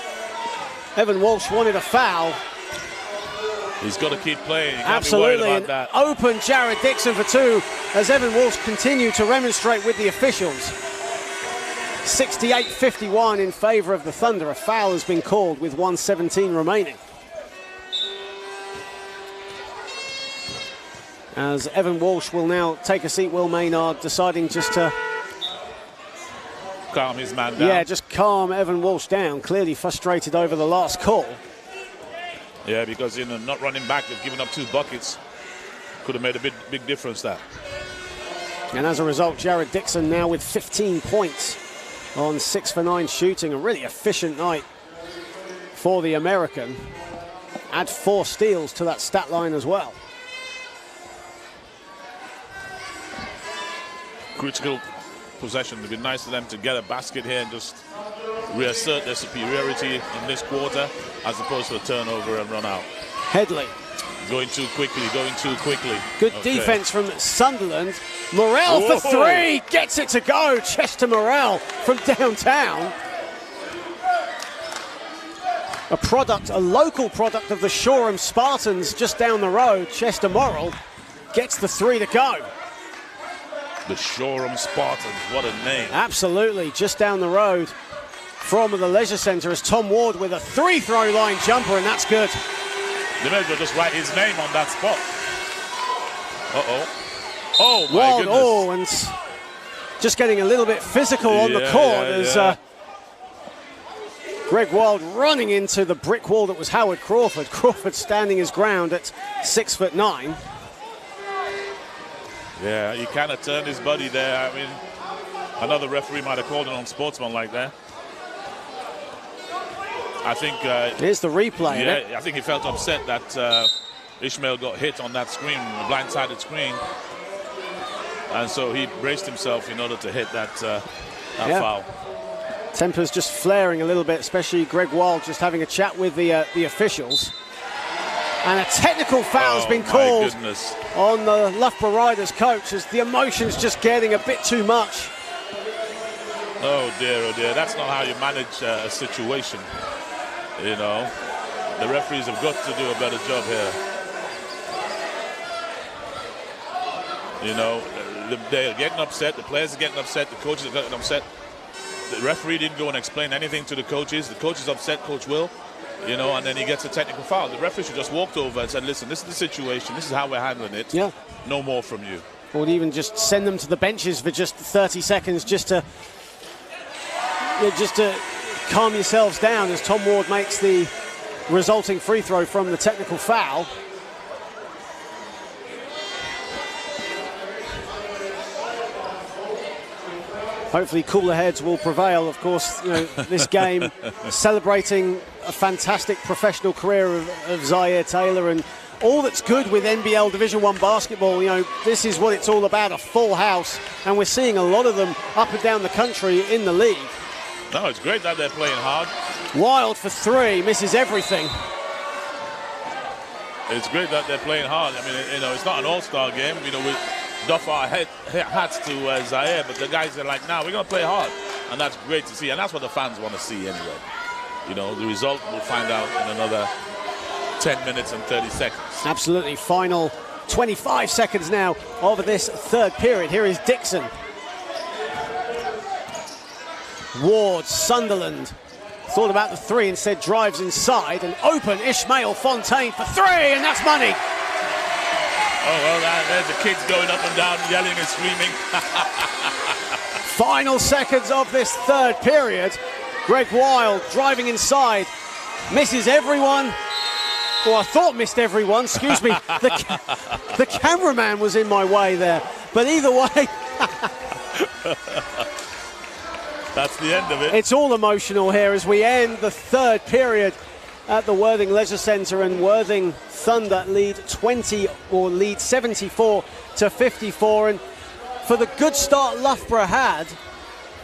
Evan Walsh wanted a foul. He's got to keep playing. You can't Absolutely. be worried about that. Open Jared Dixon for 2 as Evan Walsh continued to remonstrate with the officials. 68-51 in favour of the Thunder. A foul has been called with 1:17 remaining. As Evan Walsh will now take a seat. Will Maynard deciding just to calm his man down. Yeah, just calm Evan Walsh down. Clearly frustrated over the last call. Yeah, because not running back, they've given up 2 buckets. Could have made a big difference there. And as a result, Jared Dixon now with 15 points on 6 for 9 shooting. A really efficient night for the American. Add 4 steals to that stat line as well. Critical possession. It'd be nice for them to get a basket here and just reassert their superiority in this quarter as opposed to a turnover and run out. Headley. Going too quickly. Good defense from Sunderland. Morrell for 3. Gets it to go. Chester Morrell from downtown. A local product of the Shoreham Spartans just down the road. Chester Morrell gets the 3 to go. The Shoreham Spartans, what a name. Absolutely, just down the road from the Leisure Centre is Tom Ward with a 3-throw line jumper, and that's good. They may as well just write his name on that spot. Oh, my Wild, goodness. And just getting a little bit physical on the court as Greg Wild running into the brick wall that was Howard Crawford. Crawford standing his ground at 6'9". Yeah, he kind of turned his body there. I mean, another referee might have called it on sportsman like that. I think... Here's the replay. Yeah, I think he felt upset that Ishmael got hit on that screen, the blindsided screen. And so he braced himself in order to hit that, foul. Temper's just flaring a little bit, especially Greg Wild just having a chat with the officials. And a technical foul has been called on the Loughborough Riders coach as the emotion's just getting a bit too much. Oh dear, that's not how you manage a situation. You know, the referees have got to do a better job here. You know, they're getting upset, the players are getting upset, the coaches are getting upset. The referee didn't go and explain anything to the coaches. The coach is upset, Coach Will, you know, and then he gets a technical foul. The referee should just walked over and said, listen, this is the situation, this is how we're handling it. Yeah. No more from you. Or even just send them to the benches for just 30 seconds just to calm yourselves down as Tom Ward makes the resulting free throw from the technical foul. Hopefully cooler heads will prevail. Of course, you know, this game celebrating a fantastic professional career of Zaire Taylor and all that's good with NBL Division 1 basketball. You know, this is what it's all about, a full house, and we're seeing a lot of them up and down the country in the league. No, it's great that they're playing hard. Wild for three, misses everything. It's great that they're playing hard. I mean, you know, it's not an all-star game. You know, we doff our hats to Zaire, but the guys are like, nah, we're going to play hard. And that's great to see. And that's what the fans want to see anyway. You know, the result we'll find out in another 10 minutes and 30 seconds. Absolutely. Final 25 seconds now of this third period. Here is Dixon. Ward, Sunderland. Thought about the three, instead drives inside and open. Ishmael Fontaine for three, and that's money. Oh, well, there's the kids going up and down, yelling and screaming. Final seconds of this third period. Greg Wild driving inside. Misses everyone. Well, I thought missed everyone, excuse me. The cameraman was in my way there. But either way... That's the end of it. It's all emotional here as we end the third period at the Worthing Leisure Centre, and Worthing Thunder lead 74 to 54. And for the good start Loughborough had,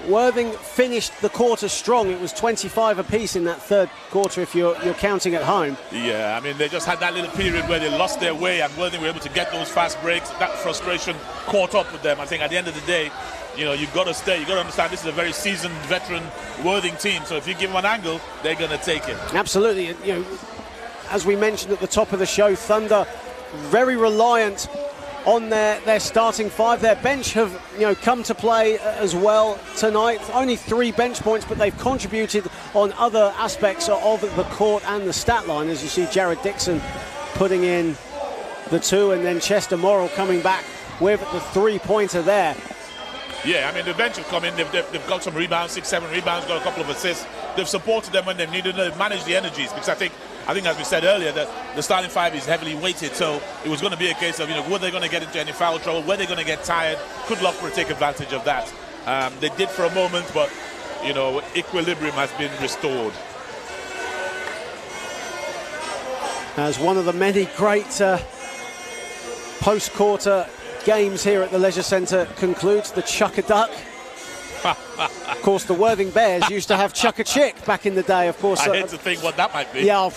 Worthing finished the quarter strong. It was 25 apiece in that third quarter if you're counting at home. Yeah, I mean, they just had that little period where they lost their way and Worthing were able to get those fast breaks. That frustration caught up with them. I think at the end of the day, you know, you've got to stay. You've got to understand this is a very seasoned, veteran Worthing team. So if you give them an angle, they're going to take it. Absolutely. You know, as we mentioned at the top of the show, Thunder very reliant on their starting five. Their bench have, you know, come to play as well tonight. Only 3 bench points, but they've contributed on other aspects of the court and the stat line. As you see, Jared Dixon putting in the 2, and then Chester Morrill coming back with the 3-pointer there. Yeah, I mean, the bench have come in, they've got some rebounds, 6-7 rebounds, got a couple of assists. They've supported them when they've needed, they've managed the energies, because I think as we said earlier, that the starting five is heavily weighted, so it was going to be a case of, you know, were they going to get into any foul trouble, were they going to get tired, could Loughborough take advantage of that? They did for a moment, but, you know, equilibrium has been restored. As one of the many great post-quarter games here at the Leisure Centre concludes, the Chuck-a-Duck. Of course, the Worthing Bears used to have Chuck-a-Chick back in the day, of course. I hate to think what that might be. Yeah.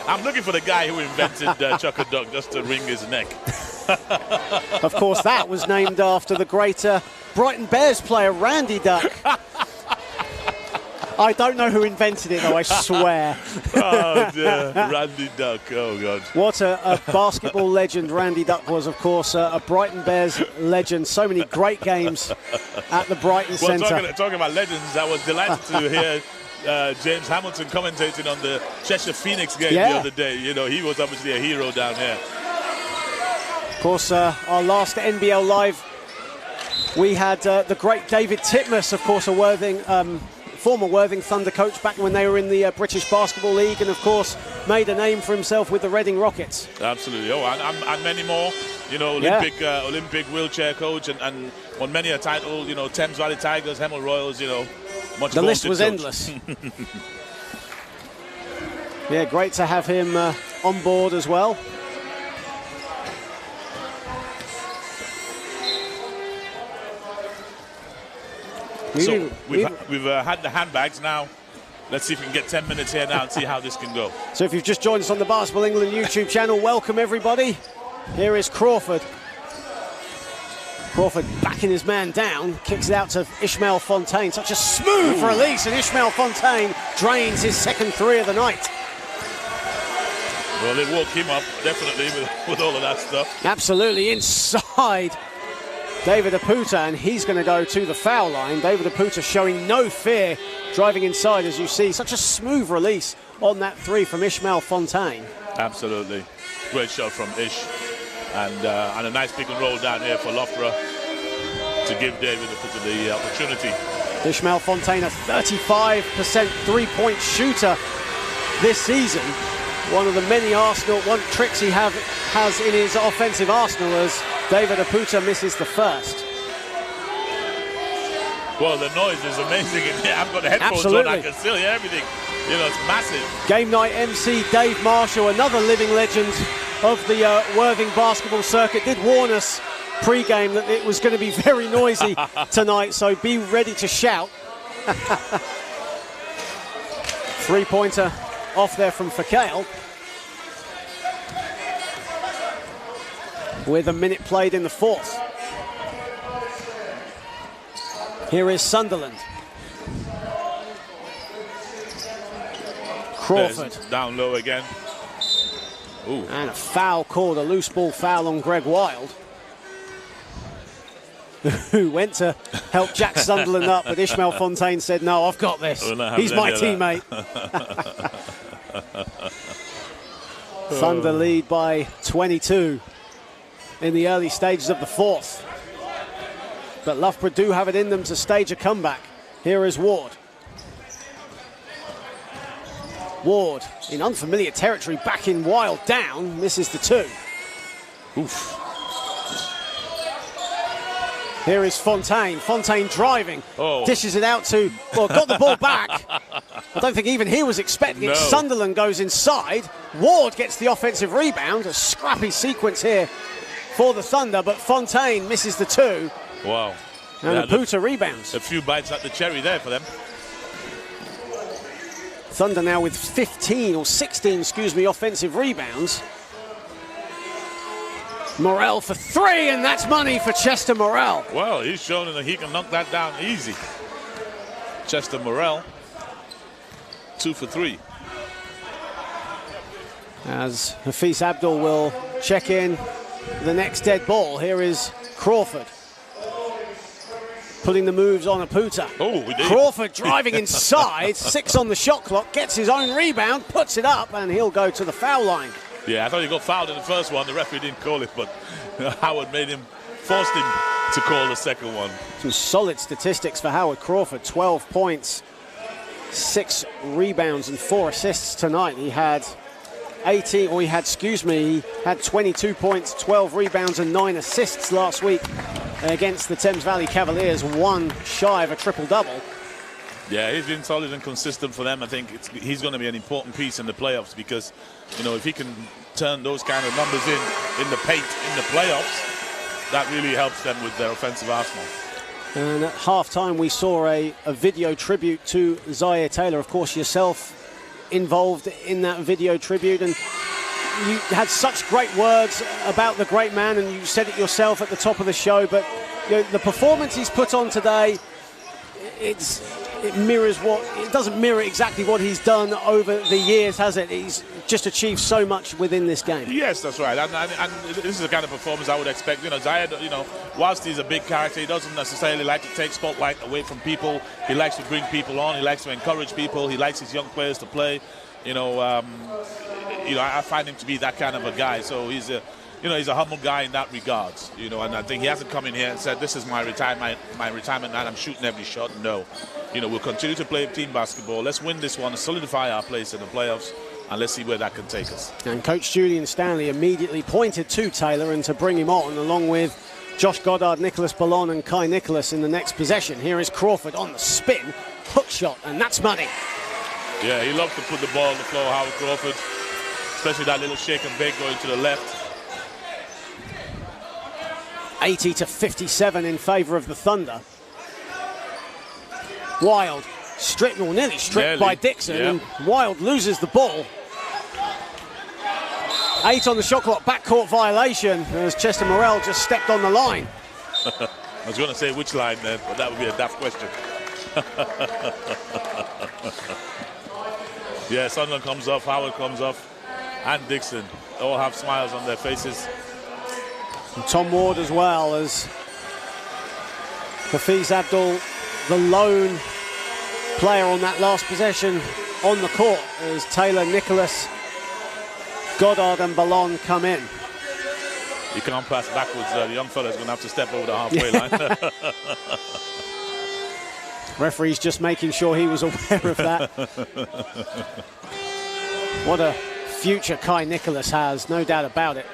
I'm looking for the guy who invented Chuck-a-Duck just to wring his neck. Of course, that was named after the great Brighton Bears player, Randy Duck. I don't know who invented it, though, I swear. Oh, dear. Randy Duck. Oh, God. What a basketball legend Randy Duck was, of course. A Brighton Bears legend. So many great games at the Brighton Centre. Talking about legends, I was delighted to hear James Hamilton commentating on the Cheshire Phoenix game the other day. You know, he was obviously a hero down here. Of course, our last NBL Live, we had the great David Titmus, of course, a Worthing former Worthing Thunder coach back when they were in the British Basketball League, and of course made a name for himself with the Reading Rockets. Absolutely. Oh, and many more. You know, Olympic wheelchair coach, and won many a title. You know, Thames Valley Tigers, Hemel Royals. You know, much. The list was coach. endless. Yeah, great to have him on board as well. So we've had the handbags now. Let's see if we can get 10 minutes here now and see how this can go. So if you've just joined us on the Basketball England YouTube channel, welcome everybody. Here is Crawford. Crawford backing his man down, kicks it out to Ishmael Fontaine. Such a smooth release, and Ishmael Fontaine drains his second three of the night. Well, they woke him up, definitely, with all of that stuff. Absolutely, inside David Aputa, and he's going to go to the foul line. David Aputa showing no fear, driving inside, as you see. Such a smooth release on that three from Ishmael Fontaine. Absolutely. Great shot from Ish. And a nice pick and roll down here for Loughborough to give David Aputa the opportunity. Ishmael Fontaine, a 35% three-point shooter this season. One of the many Arsenal tricks he has in his offensive arsenal, as David Aputa misses the first. Well, the noise is amazing in here. I've got the headphones on, I can still hear everything. You know, it's massive. Game night MC Dave Marshall, another living legend of the Worthing basketball circuit, did warn us pre-game that it was going to be very noisy tonight, so be ready to shout. Three-pointer off there from Fakale. With a minute played in the fourth. Here is Sunderland. Crawford. There's down low again. Ooh. And a foul called, a loose ball foul on Greg Wild, who went to help Jack Sunderland up, but Ishmael Fontaine said, no, I've got this. He's my teammate. Thunder lead by 22 in the early stages of the fourth. But Loughborough do have it in them to stage a comeback. Here is Ward. Ward in unfamiliar territory, backing Wild down, misses the two. Oof. Here is Fontaine. Fontaine driving, dishes it out to, well, got the ball back. I don't think even he was expecting it. Sunderland goes inside. Ward gets the offensive rebound. A scrappy sequence here for the Thunder, but Fontaine misses the two. Wow. And Aputa rebounds. A few bites at the cherry there for them. Thunder now with 16 offensive rebounds. Morrell for three, and that's money for Chester Morrell. Well, he's shown that he can knock that down easy. Chester Morrell, 2 for 3. As Hafiz Abdul will check in the next dead ball. Here is Crawford. Putting the moves on Aputa. Oh, we did. Crawford driving inside, 6 on the shot clock, gets his own rebound, puts it up, and he'll go to the foul line. Yeah, I thought he got fouled in the first one. The referee didn't call it, but Howard forced him to call the second one. Some solid statistics for Howard Crawford. 12 points, 6 rebounds, and 4 assists tonight. He had 22 points, 12 rebounds, and 9 assists last week against the Thames Valley Cavaliers, one shy of a triple-double. Yeah, he's been solid and consistent for them. I think he's going to be an important piece in the playoffs because, you know, if he can turn those kind of numbers in the paint in the playoffs, that really helps them with their offensive arsenal. And at halftime, we saw a video tribute to Zaire Taylor. Of course, yourself involved in that video tribute, and you had such great words about the great man, and you said it yourself at the top of the show, but you know, the performance he's put on today, it doesn't mirror exactly what he's done over the years, has it? He's just achieved so much within this game. Yes, that's right. And this is the kind of performance I would expect. You know, Zaire, you know, whilst he's a big character, he doesn't necessarily like to take spotlight away from people. He likes to bring people on. He likes to encourage people. He likes his young players to play. I find him to be that kind of a guy. So he's you know, he's a humble guy in that regards, you know, and I think he hasn't come in here and said, this is my retirement night, I'm shooting every shot. No. You know, we'll continue to play team basketball. Let's win this one and solidify our place in the playoffs, and let's see where that can take us. And Coach Julian Stanley immediately pointed to Taylor and to bring him on, along with Josh Goddard, Nicholas Ballon and Kai Nicholas in the next possession. Here is Crawford on the spin, hook shot, and that's money. Yeah, he loves to put the ball on the floor, Howard Crawford, especially that little shake and bake going to the left. 80-57 in favour of the Thunder. Wild, stripped, or nearly stripped by Dixon, and Wild loses the ball. 8 on the shot clock, backcourt violation, as Chester Morrell just stepped on the line. I was going to say which line then, but that would be a daft question. Yeah, Sunderland comes off, Howard comes off, and Dixon all have smiles on their faces. And Tom Ward as well, as Hafiz Abdul, the lone player on that last possession on the court, as Taylor, Nicholas, Goddard and Ballon come in. You can't pass backwards. The young fella's going to have to step over the halfway line. Referee's just making sure he was aware of that. What a future Kai Nicholas has, no doubt about it.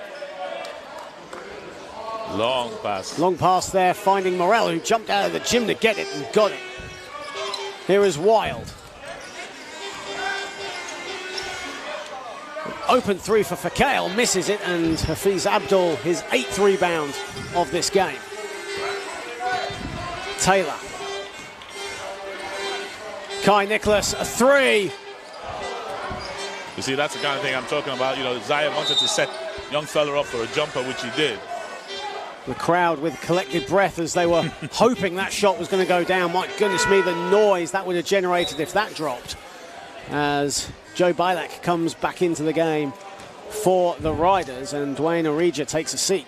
Long pass. Long pass there, finding Morrell, who jumped out of the gym to get it and got it. Here is Wild. Open three for Fakale, misses it, and Hafiz Abdul, his 8th rebound of this game. Taylor. Kai Nicholas, a 3. You see, that's the kind of thing I'm talking about. You know, Zaire wanted to set young fella up for a jumper, which he did. The crowd with collected breath as they were hoping that shot was going to go down. My goodness me, the noise that would have generated if that dropped. As Joe Bilek comes back into the game for the Riders, and Dwayne Orija takes a seat.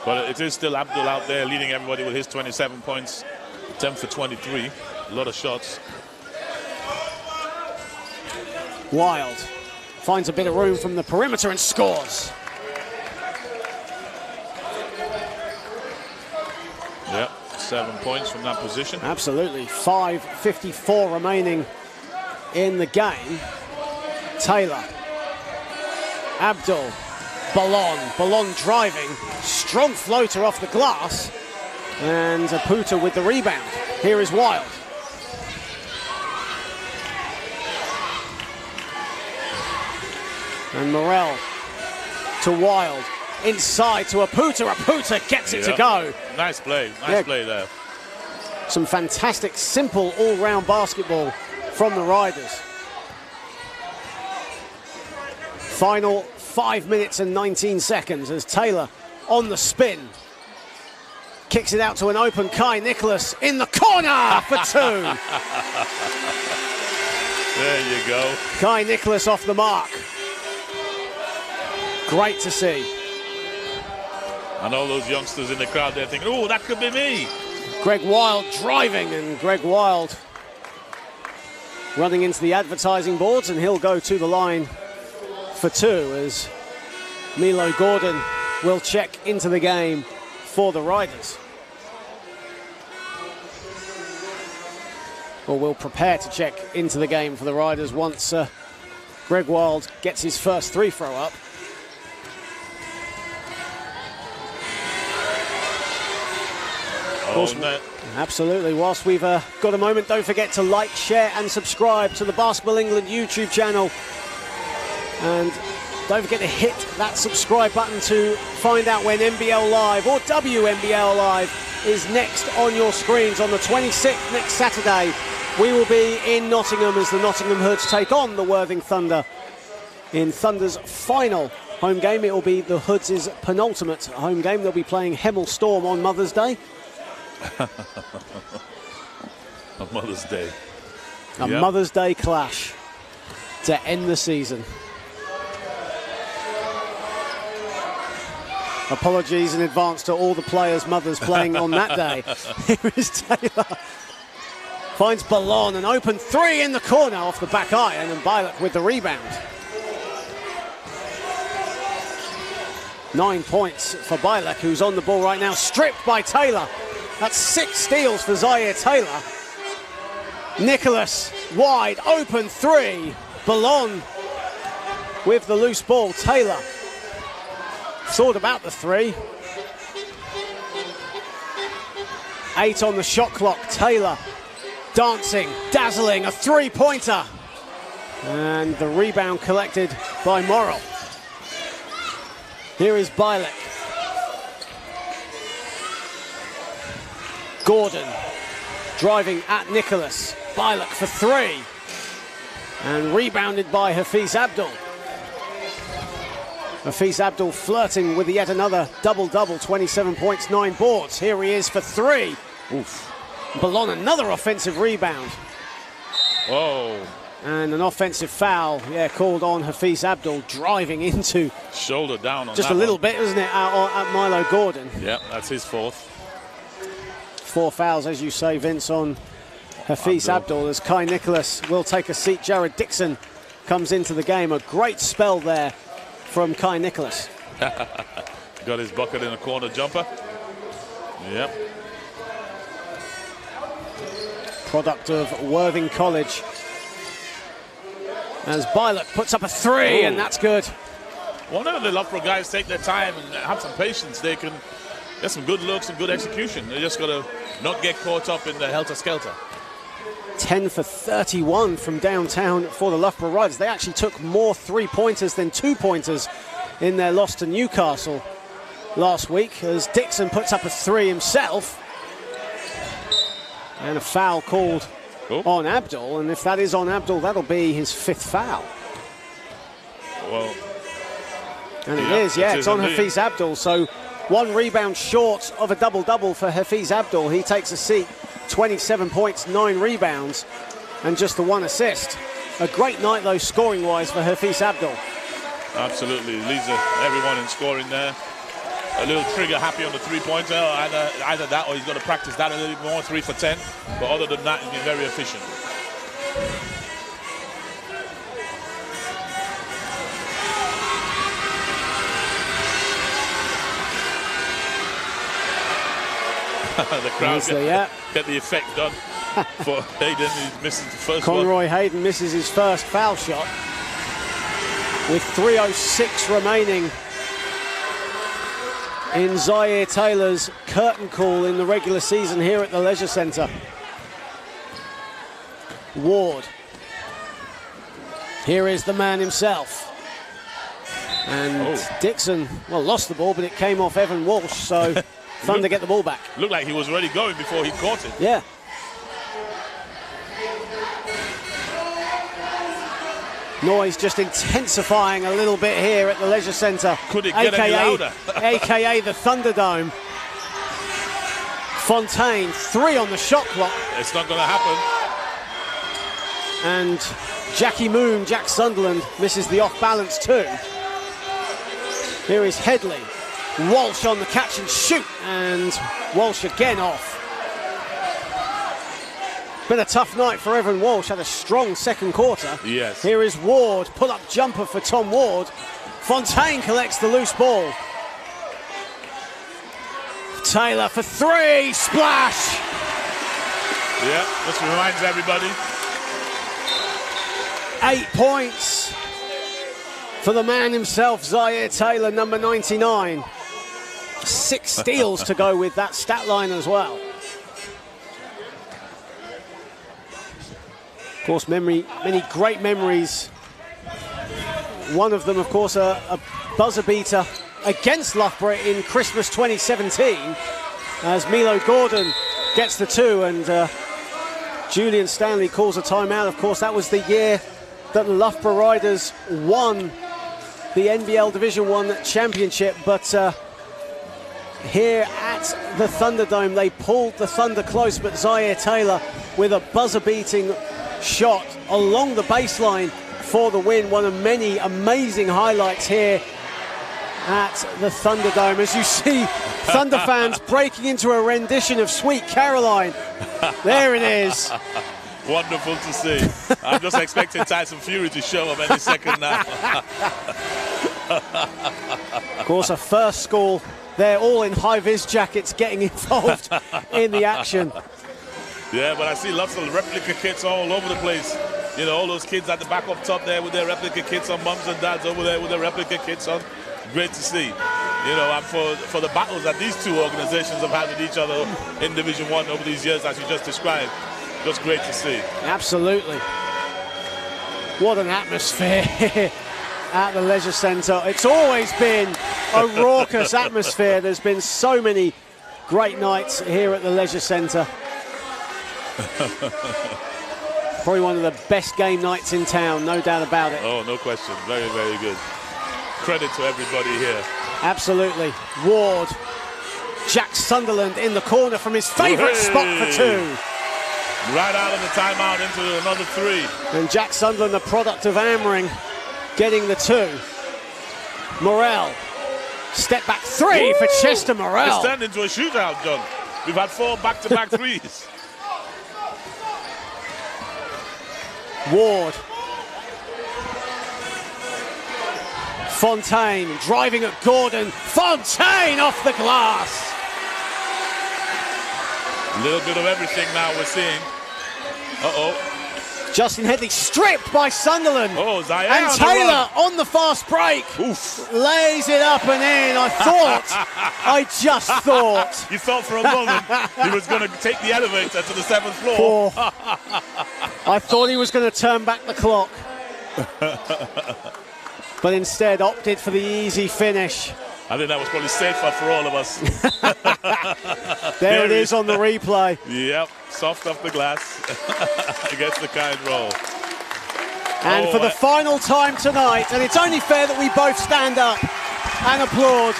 But it is still Abdul out there leading everybody with his 27 points, 10 for 23, a lot of shots. Wild finds a bit of room from the perimeter and scores. Yep, 7 points from that position. Absolutely. 5:54 remaining in the game. Taylor. Abdul. Ballon driving. Strong floater off the glass. And Aputa with the rebound. Here is Wild. And Morrell to Wild. Inside to Aputa. Aputa gets it to go. Nice play. Nice play there. Some fantastic, simple, all-round basketball from the Riders. Final 5 minutes and 19 seconds as Taylor on the spin. Kicks it out to an open Kai Nicholas in the corner for 2. There you go. Kai Nicholas off the mark. Great to see. And all those youngsters in the crowd, they're thinking, oh, that could be me. Greg Wild driving, and Greg Wild running into the advertising boards, and he'll go to the line for 2 as Milo Gordon will check into the game for the Riders. Or will prepare to check into the game for the Riders once Greg Wild gets his first 3 throw up. Absolutely. Whilst we've got a moment, don't forget to like, share and subscribe to the Basketball England YouTube channel. And don't forget to hit that subscribe button to find out when NBL Live or WNBL Live is next on your screens on the 26th, next Saturday. We will be in Nottingham as the Nottingham Hoods take on the Worthing Thunder in Thunder's final home game. It will be the Hoods' penultimate home game. They'll be playing Hemel Storm on Mother's Day. On Mother's Day. A Mother's Day clash to end the season. Apologies in advance to all the players' mothers playing on that day. Here is Taylor. Finds Ballon, an open three in the corner off the back iron, and Bialik with the rebound. 9 points for Bialik, who's on the ball right now, stripped by Taylor. That's 6 steals for Zaire Taylor. Nicholas, wide open three. Ballon with the loose ball. Taylor thought about the three. 8 on the shot clock. Taylor dancing, dazzling, a three-pointer. And the rebound collected by Morrill. Here is Bialik. Gordon driving at Nicholas. Bialik for three. And rebounded by Hafiz Abdul. Hafiz Abdul flirting with yet another double-double, 27 points, 9 boards. Here he is for three. Oof. Ballon, another offensive rebound. Whoa. And an offensive foul, called on Hafiz Abdul, driving into... Shoulder down on just that a little one. bit, isn't it, at Milo Gordon. Yeah, that's his fourth. 4 fouls, as you say, Vince, on Hafiz Abdul, as Kai Nicholas will take a seat. Jared Dixon comes into the game. A great spell there from Kai Nicholas. Got his bucket in a corner jumper. Yep. Product of Worthing College. As Bialik puts up a three, and that's good. Whenever the Loughborough guys take their time and have some patience, they can get some good looks and good execution. They just got to not get caught up in the helter-skelter. 10 for 31 from downtown for the Loughborough Riders. They actually took more three-pointers than two-pointers in their loss to Newcastle last week, as Dixon puts up a three himself. And a foul called on Abdul, and if that is on Abdul, that'll be his 5th foul. Well, and it is, it's on Hafiz Abdul, so 1 rebound short of a double-double for Hafiz Abdul. He takes a seat, 27 points, 9 rebounds, and just the 1 assist. A great night, though, scoring-wise for Hafiz Abdul. Absolutely, leads everyone in scoring there. A little trigger happy on the three-pointer, either that or he's got to practice that a little bit more, 3 for 10. But other than that, he's been very efficient. The crowd get the effect done for Hayden. He's missing the first one. Conroy Hayden misses his first foul shot with 3:06 remaining in Zaire Taylor's curtain call in the regular season here at the Leisure Centre. Ward. Here is the man himself. And Dixon, lost the ball, but it came off Evan Walsh, so Thunder get the ball back. Looked like he was already going before he caught it. Yeah. Noise just intensifying a little bit here at the Leisure Centre. Could it get any louder? AKA the Thunderdome. Fontaine, 3 on the shot clock. It's not going to happen. And Jack Sunderland misses the off-balance too. Here is Headley. Walsh on the catch and shoot, and Walsh again off. Been a tough night for Evan Walsh, had a strong second quarter. Yes. Here is Ward, pull-up jumper for Tom Ward. Fontaine collects the loose ball. Taylor for 3, splash! Yeah, this reminds everybody. 8 points for the man himself, Zaire Taylor, number 99. 6 steals to go with that stat line as well. Of course, many great memories. One of them, of course, a buzzer beater against Loughborough in Christmas 2017, as Milo Gordon gets the 2 and Julian Stanley calls a timeout. Of course, that was the year that the Loughborough Riders won the NBL Division 1 championship, but here at the Thunderdome, they pulled the Thunder close, but Zaire Taylor with a buzzer-beating shot along the baseline for the win. One of many amazing highlights here at the Thunderdome. As you see Thunder fans breaking into a rendition of Sweet Caroline. There it is. Wonderful to see. I'm just expecting Tyson Fury to show up any second now. Of course, a first school. They're all in high-vis jackets getting involved in the action. Yeah, but I see lots of replica kits all over the place. You know, all those kids at the back up top there with their replica kits on, mums and dads over there with their replica kits on. Great to see. You know, and for the battles that these two organizations have had with each other in Division 1 over these years, as you just described, just great to see. Absolutely. What an atmosphere at the Leisure Centre. It's always been a raucous atmosphere. There's been so many great nights here at the Leisure Centre. Probably one of the best game nights in town, no doubt about it. Oh, no question. Very, very good. Credit to everybody here. Absolutely. Ward. Jack Sunderland in the corner from his favourite spot for two. Right out of the timeout into another three. And Jack Sunderland, the product of Amring, getting the two. Morel. Step back three for Chester Morel. It's turned into a shootout, John. We've had 4 back-to-back threes. Ward. Fontaine driving at Gordon. Fontaine off the glass. A little bit of everything now we're seeing. Uh-oh. Justin Headley stripped by Sunderland. Oh, Zaire and on Taylor on the fast break. Oof. Lays it up and in. I just thought. You thought for a moment he was going to take the elevator to the 7th floor. I thought he was going to turn back the clock. But instead opted for the easy finish. I think that was probably safer for all of us. There it is on the replay. Yep, soft off the glass. Against the kind roll. And for the final time tonight, and it's only fair that we both stand up and applaud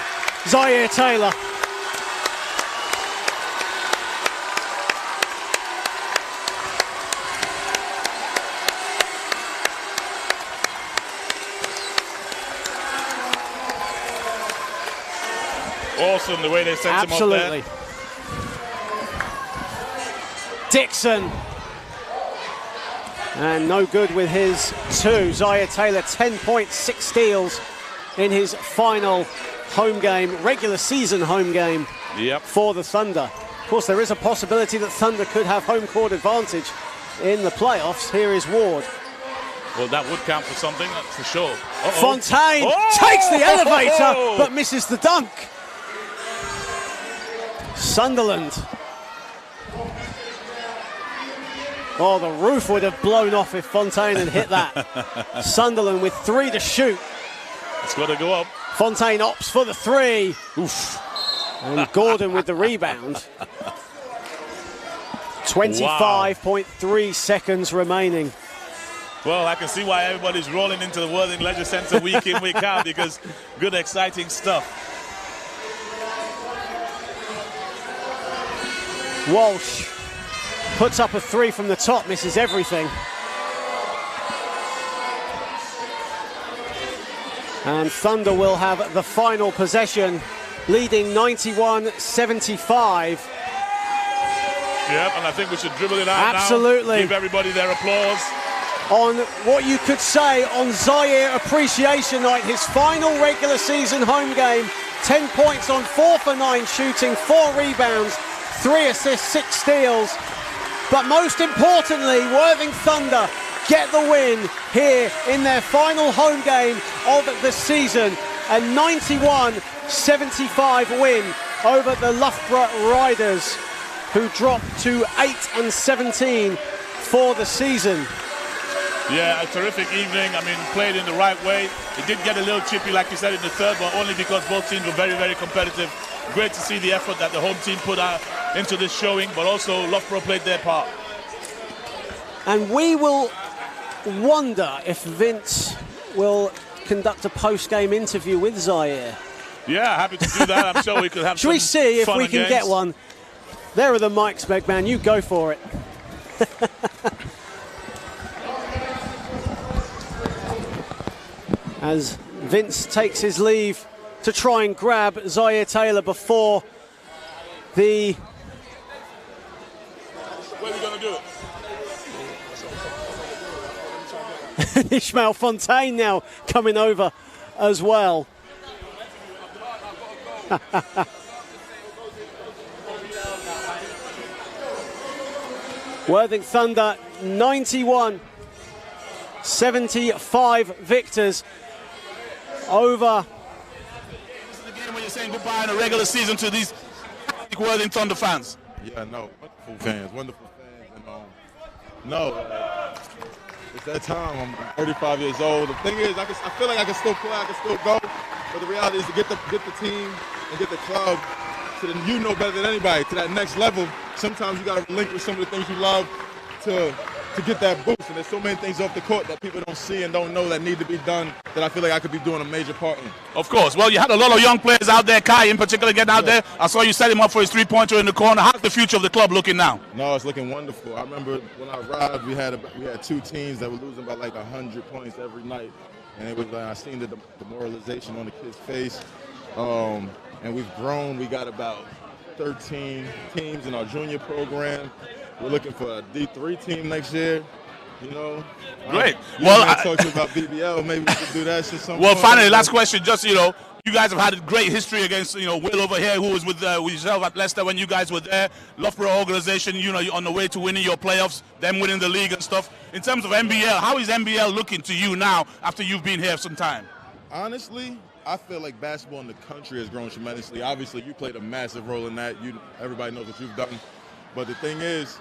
Zaire Taylor. Awesome the way they sent him up there. Dixon. And no good with his two. Zaire Taylor, 10 points, 6 steals in his final home game, regular season home game for the Thunder. Of course, there is a possibility that Thunder could have home court advantage in the playoffs. Here is Ward. Well, that would count for something, for sure. Fontaine takes the elevator, but misses the dunk. Sunderland. Oh, the roof would have blown off if Fontaine had hit that. Sunderland with 3 to shoot. It's got to go up. Fontaine opts for the 3. Oof. And Gordon with the rebound. 25.3 seconds remaining. Well, I can see why everybody's rolling into the Worthing Leisure Centre week in, week out, because good, exciting stuff. Walsh puts up a 3 from the top, misses everything. And Thunder will have the final possession, leading 91-75. Yep, and I think we should dribble it out Absolutely. Now. Give everybody their applause. On what you could say on Zaire Appreciation Night, his final regular season home game. 10 points on 4 for 9 shooting, 4 rebounds, 3 assists, 6 steals. But most importantly, Worthing Thunder get the win here in their final home game of the season. A 91-75 win over the Loughborough Riders, who dropped to 8-17 for the season. Yeah, a terrific evening. I mean, played in the right way. It did get a little chippy, like you said, in the third, but only because both teams were very, very competitive. Great to see the effort that the home team put out into this showing, but also Loughborough played their part. And we will wonder if Vince will conduct a post-game interview with Zaire. Yeah, happy to do that. I'm sure we could have Should we see if we can games. get one? There are the mics, Megman. You go for it. As Vince takes his leave to try and grab Zaire Taylor before The Where are we going to do it? Ishmael Fontaine now coming over as well. Worthing Thunder 91-75 victors over. This is the game where you're saying goodbye in a regular season to these Worthing Thunder fans. Yeah, no, wonderful fans, and it's that time. I'm 35 years old. The thing is, I feel like I can still play, I can still go, but the reality is to get the team and get the club to the, you know better than anybody, to that next level. Sometimes you got to relinquish some of the things you love to get that boost. And there's so many things off the court that people don't see and don't know that need to be done that I feel like I could be doing a major part in. Of course. Well, you had a lot of young players out there, Kai in particular, getting out there. I saw you set him up for his three-pointer in the corner. How's the future of the club looking now? No, it's looking wonderful. I remember when I arrived, we had two teams that were losing by like 100 points every night. And it was I seen the demoralization on the kids' face. And we've grown. We got about 13 teams in our junior program. We're looking for a D3 team next year. You know, great. Well, I talked to you about BBL. Maybe we could do that shit sometime. Well, finally, last question. Just you guys have had a great history against Will over here, who was with yourself at Leicester when you guys were there. Loughborough organization. You're on the way to winning your playoffs, them winning the league and stuff. In terms of NBL, how is NBL looking to you now after you've been here some time? Honestly, I feel like basketball in the country has grown tremendously. Obviously, you played a massive role in that. Everybody knows what you've done. But the thing is,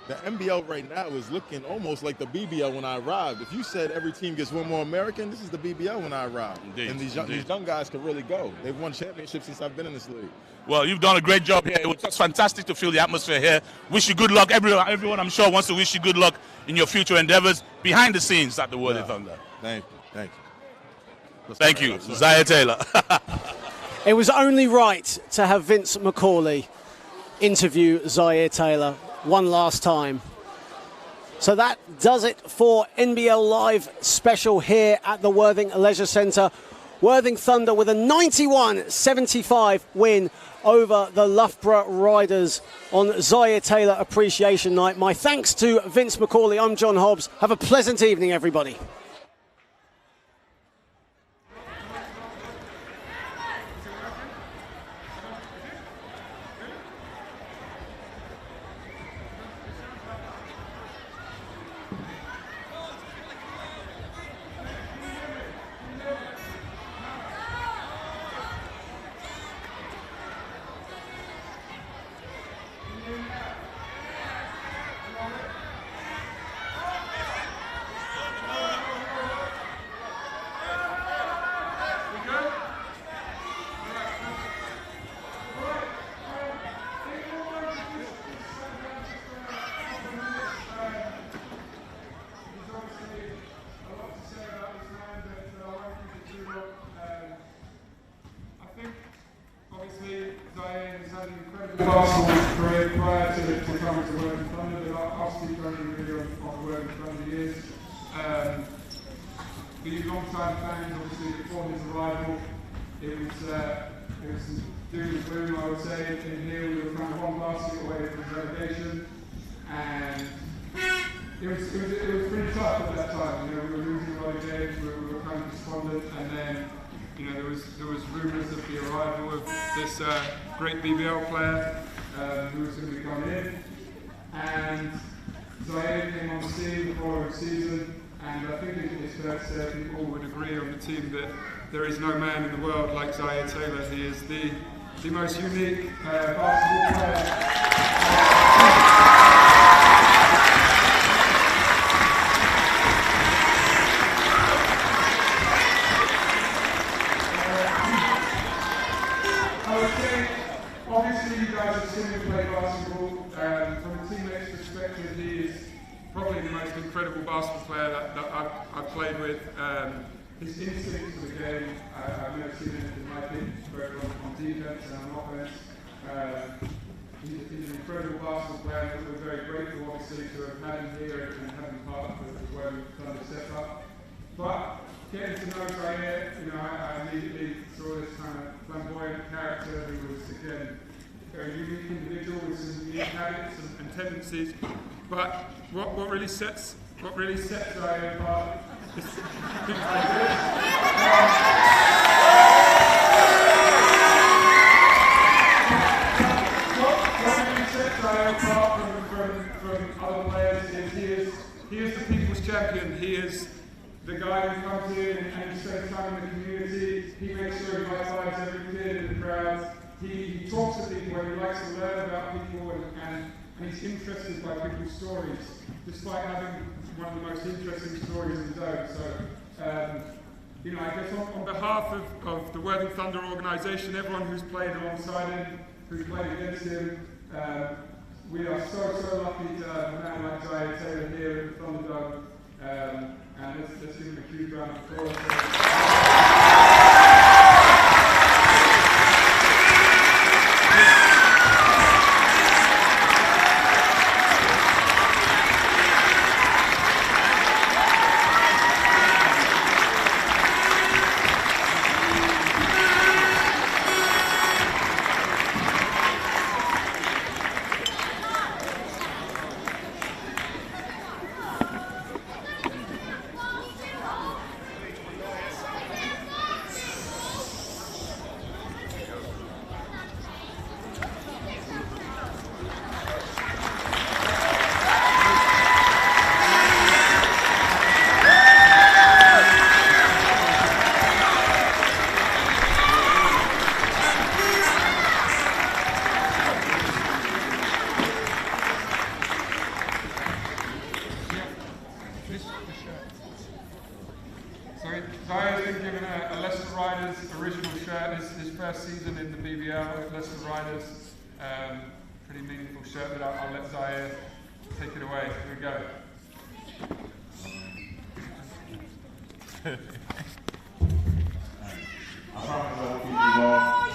the NBL right now is looking almost like the BBL when I arrived. If you said every team gets one more American, this is the BBL when I arrived. Indeed, and these young guys can really go. They've won championships since I've been in this league. Well, you've done a great job here. It was just fantastic to feel the atmosphere here. Wish you good luck. Everyone I'm sure wants to wish you good luck in your future endeavors behind the scenes at the Worthing Thunder. Thank you. Thank you, Zaire Taylor. It was only right to have Vince McCauley interview Zaire Taylor one last time. So that does it for NBL Live special here at the Worthing Leisure Centre. Worthing Thunder with a 91-75 win over the Loughborough Riders on Zaire Taylor Appreciation Night. My thanks to Vince McCauley. I'm John Hobbs. Have a pleasant evening, everybody. Basketball career prior to coming to Worthing Thunder, but I'll speak only really on Worthing Thunder years. Being a long-time fan, obviously before his arrival, it was doom and gloom, I would say. In here we were kind of one basket away from relegation, and it was pretty tough at that time. We were losing a lot of games, we were kind of despondent, and then there was rumours of the arrival of this great BBL player who was going to be coming in, and Zaire came on the scene the following season, and I think it's fair to say people would agree on the team that there is no man in the world like Zaire Taylor. He is the most unique basketball player. Obviously, you guys have seen him play basketball. From a teammate's perspective, he is probably the most incredible basketball player that I've played with. His instincts for the game, I've never seen anything like it, both on defense and on offense. He's an incredible basketball player, and we're very grateful, obviously, to have had him here and have him part of the Worthing Thunder setup. But getting to know Zaire, I immediately saw this kind of flamboyant character who was, again, a unique individual with some unique habits and tendencies. But what really sets Zaire apart is things like this. Apart from other players is he is the people's champion. He is the guy who comes in and spends time in the community. He makes sure he high-fives every kid in the crowd. He talks to people and he likes to learn about people and he's interested by people's stories, despite having one of the most interesting stories in his own. So, you know, I guess on behalf of the Worthing Thunder organisation, everyone who's played alongside him, who's played against him, we are so lucky to have a man like Zaire Taylor here in the Thunderdome, and let's give him a huge round of applause. Zaire's been given a Loughborough Riders original shirt, his first season in the BBL with Loughborough Riders. Pretty meaningful shirt, but I'll let Zaire take it away. Here we go. I promise I won't keep you long.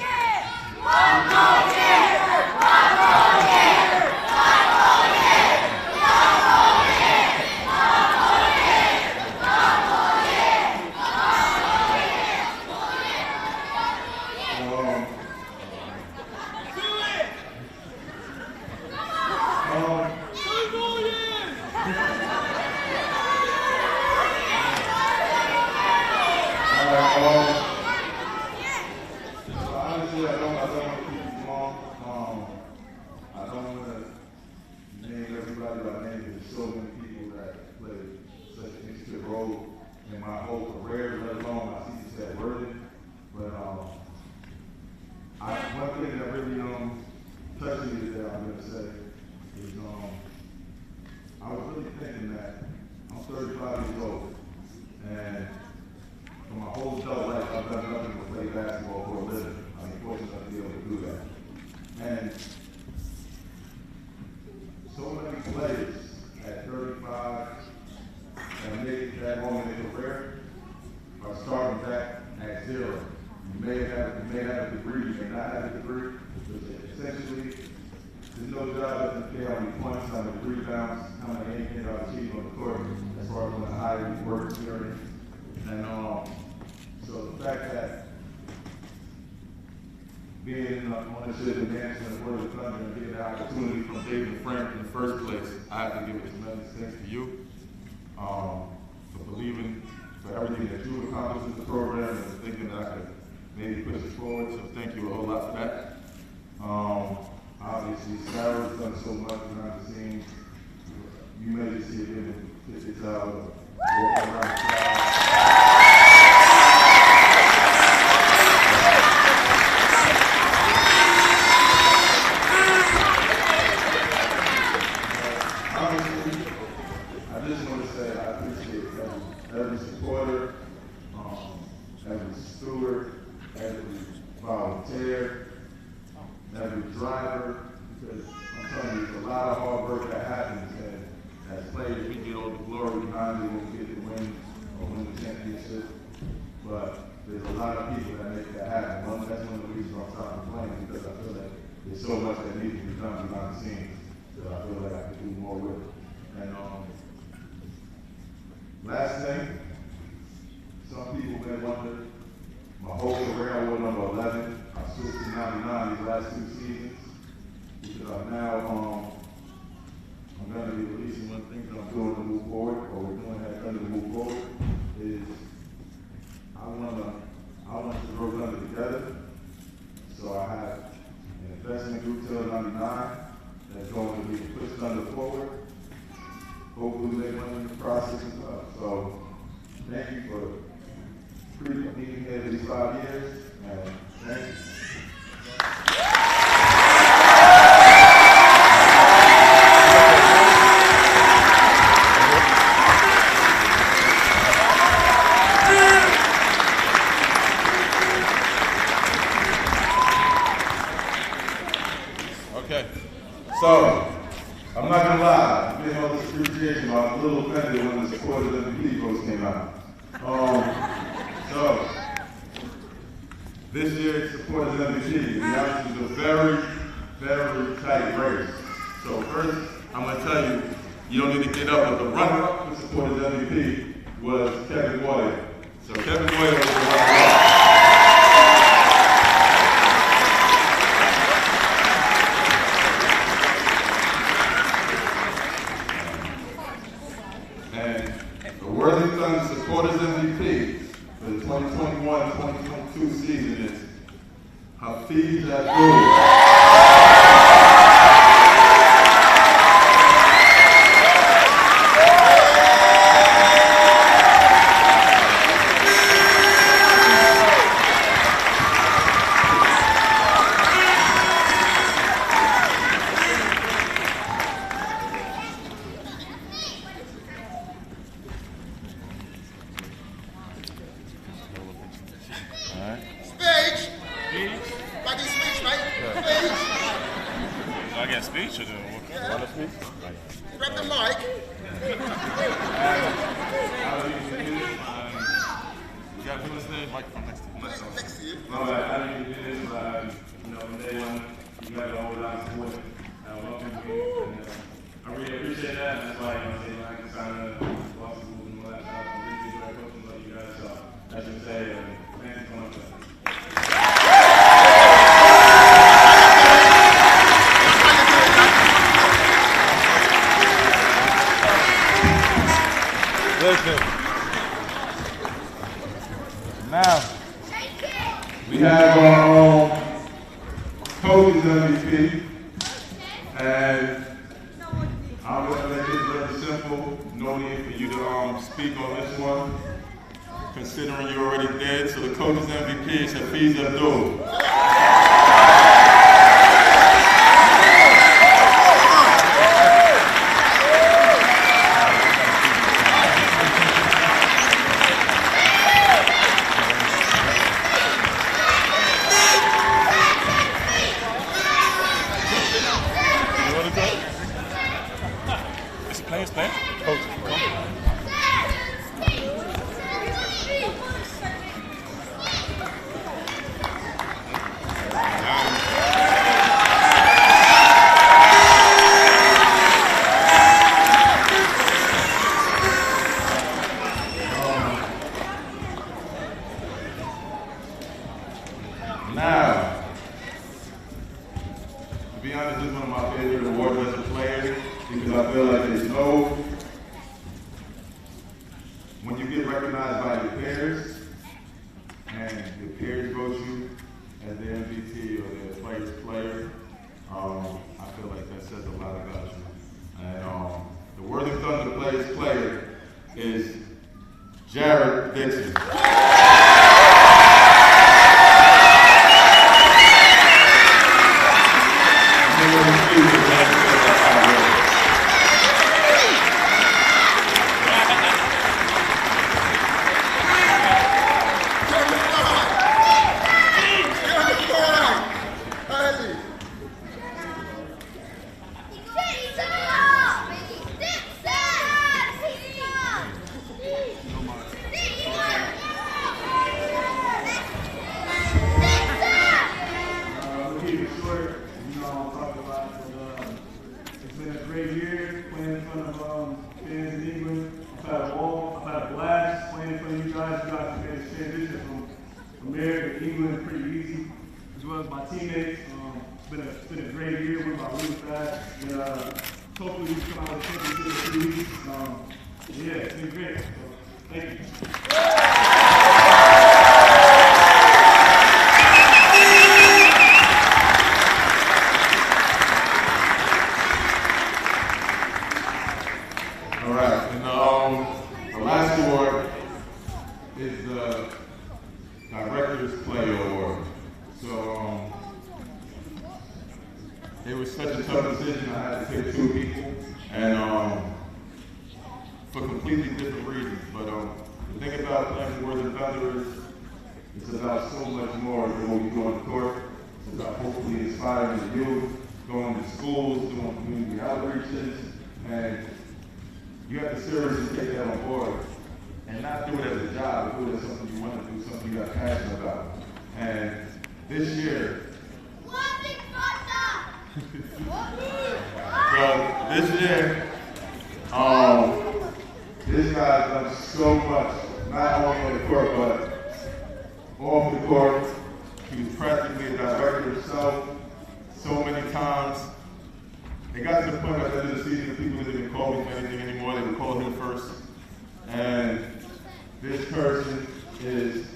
In my whole career, let alone my seasons at Worthing. But one thing that really touched me today, I'm going to say, is I was really thinking that I'm 35 years old, and for my whole adult life, I've done nothing but play basketball for a living. I'm fortunate to be able to do that. And so many players at 35 and make that moment in your career are starting back at zero. You may have a degree, you may not have a degree, but essentially, there's no job that doesn't care how many points, how many rebounds, how many anything you achieve on the court, as far as on the high work experience. And so the fact that being on this shit and dancing in the Worthing Thunder and getting the opportunity from David Frank in the first place, I have to give a tremendous thanks to you. For believing for everything that you've accomplished in the program and thinking that I could maybe push it forward. So thank you a whole lot for that. Obviously, Sarah's done so much behind the scenes. You may just see it in 50 hours, walking around the crowd. Every supporter, every steward, every volunteer, every driver, because I'm telling you, there's a lot of hard work that happens, and as players, we get all the glory behind it when we get the win or win the championship, but there's a lot of people that make that happen. That's one of the reasons I'm stopping playing, because I feel like there's so much that needs to be done behind the scenes that I feel like I can do more with. And last thing, some people may wonder, my whole career I wore number 11. I switched to 99 these last 2 seasons. now I'm going to be releasing one thing that I'm doing to move forward, or we're doing that to move forward, is I want to grow Thunder together. So I have an investment group till 99 that's going to be push Thunder forward. Hopefully make money in the process as well. So thank you for being here these 5 years, and thank you. Okay, so I'm not gonna lie, I've been on this appreciation. I was a little offended when the supporters of the MVP votes came out. So this year's supporters of MVP, to be honest, is a very, very tight race. So first, I'm gonna tell you, you don't need to get up, but the runner-up for supporters of MVP was Kevin Boyer. So Kevin Boyer was the runner-up. Supporters MVP for the 2021-2022 season is Hafiz Abdul. Speech or what? Yeah. Speech? Grab the mic. You got to listen microphone next to you. Next to you. All right, I didn't do this, but from day one, you got to hold on to support. Welcome to me. I really appreciate that. That's why I can sign up, lots of moves and all that stuff. I really enjoy coaching with you guys. So, as you say, thank you so much. Listen. Now, we have our own coaches MVP, and I'm going to make this very simple. No need for you to speak on this one, considering you already did. So the coaches MVP is Hafiz Abdul. Now, to be honest, this is one of my favorite awards as a player because I feel like there's no, when you get recognized by your peers and your peers vote you as their MVP or their player's player, I feel like that says a lot about you. And the Worthing Thunder player's player is Jared Dixon. It's been a great year with my really fast. Hopefully we come out with a championship in 2 weeks. Yeah, it's been great. So, thank you. All right, and the last award is the Director's Player Award. So it was such a tough decision. I had to pick 2 people, and for completely different reasons. But the thing about playing for the Thunder is it's about so much more than what we do on the court. It's about hopefully inspiring the youth, going to schools, doing community outreaches, and you have to seriously take that on board and not do it as a job, but do it as something you want to do, something you got passionate about. And this year, this guy's done so much, not only on the court, but off the court. He was practically a director himself so many times. It got to the point at the end of the season that people didn't even call me for anything anymore. They would call him first. And this person is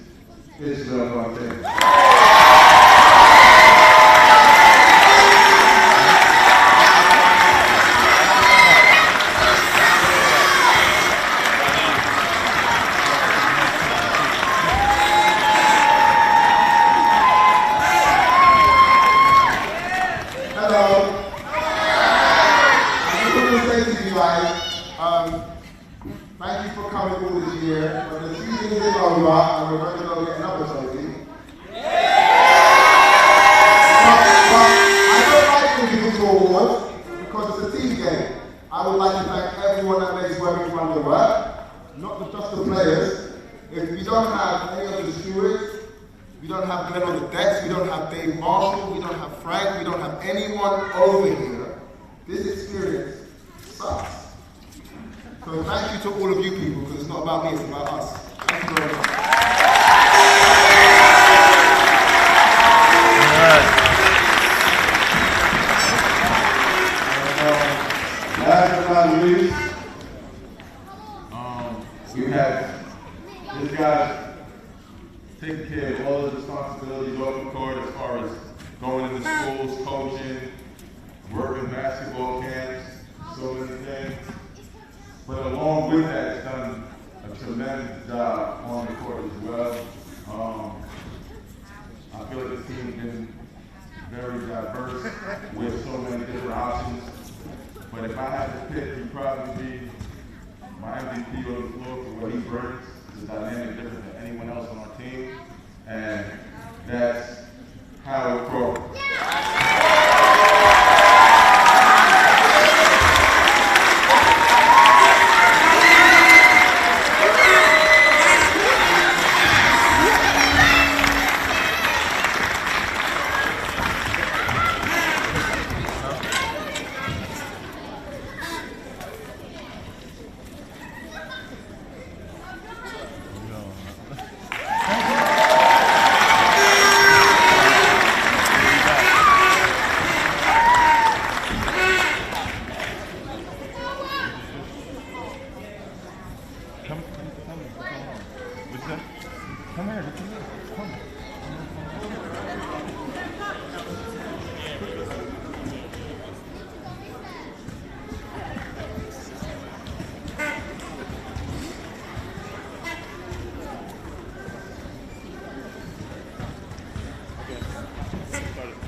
Israel Montana. Thank you for coming all this year. But the season is over, and we're going to go get another trophy. But I don't like giving people awards because it's a team game. I would like to thank everyone that makes Worthington Run the work, not just the players. If we don't have any of the stewards, we don't have Glenn on the decks, we don't have Dave Marshall, we don't have Frank, we don't have anyone over here. This experience sucks. So thank you to all of you people, because it's not about me, it's about us. Thank you very much. Last but not least, we have this guy taking care of all the responsibilities off the court as far as going into schools, coaching, working basketball camps, so many things. But along with that, it's done a tremendous job on the court as well. I feel like the team's been very diverse with so many different options. But if I had to pick, he'd probably be my MVP on the floor for what he brings. It's dynamic different than anyone else on our team. And that's Howard Crowe.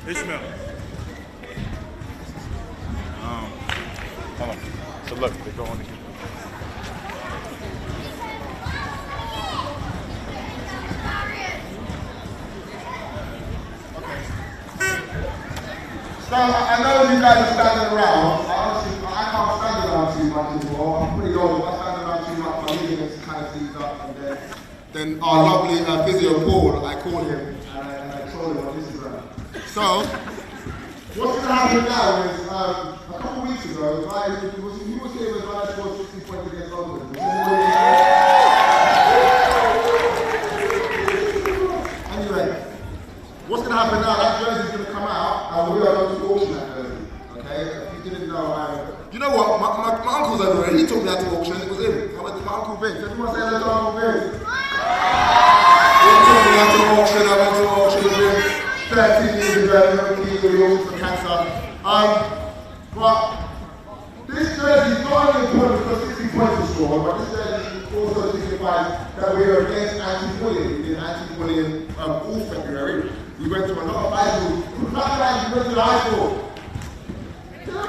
Ishmael. Hold on. So look, they go on the So I know you guys are standing around. Honestly, I can't stand around too much anymore. I'm pretty old. If I stand around too much, my ligaments kind of seized up. And then our lovely physio Paul, I called him and I told him on Instagram. So what's going to happen now is a couple of weeks ago, he was here with Ryan scored 60 points against Oakland. Anyway, what's going to happen now? That jersey's going to come out and we are that to auction, it was him. I went to my Uncle Vince. Everyone say hello to Uncle Vince. I went to auction with him 13 years ago, he was for cancer. But this jersey is not only important because 60 points were scored, but this jersey also signifies that we are against anti-bullying. We did anti-bullying all February. We went to a lot of high schools. We went to the high school. We went to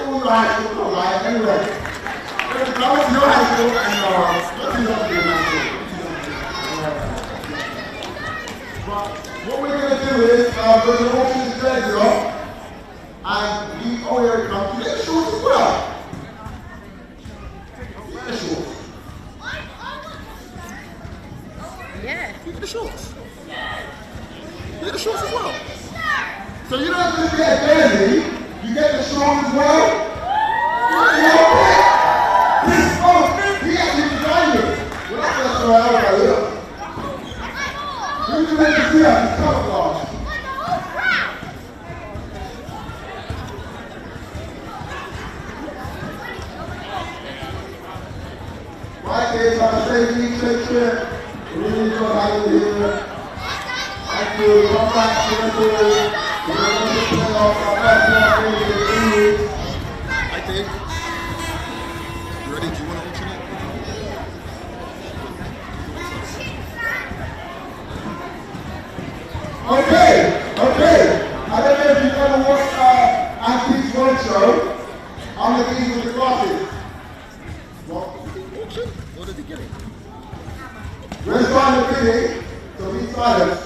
all the high schools, not right, anyway. I went to your high school and not too long to be in high school. But what we're going to do is, we're going to auction this jersey off, and we, oh here it comes, you get the shorts as well. You get the shorts. Yeah. You get the shorts. You get the shorts as well. So you don't just get a jersey, you get the shorts as well. He actually designed it. Well, that's just what I look. Who's ready to see us? It's camouflage. Right there, so I say we need to take care. We really enjoy having you here. Thank you. Come back to the pool. We're going to play off our first one in 2 weeks. I think. You ready? Do you want to auction it? Okay. I don't know if you've ever watched Antiques Roadshow. I'm the king with the glasses. What? Auction? Or did he get it? Let's find the bidding, so be silent.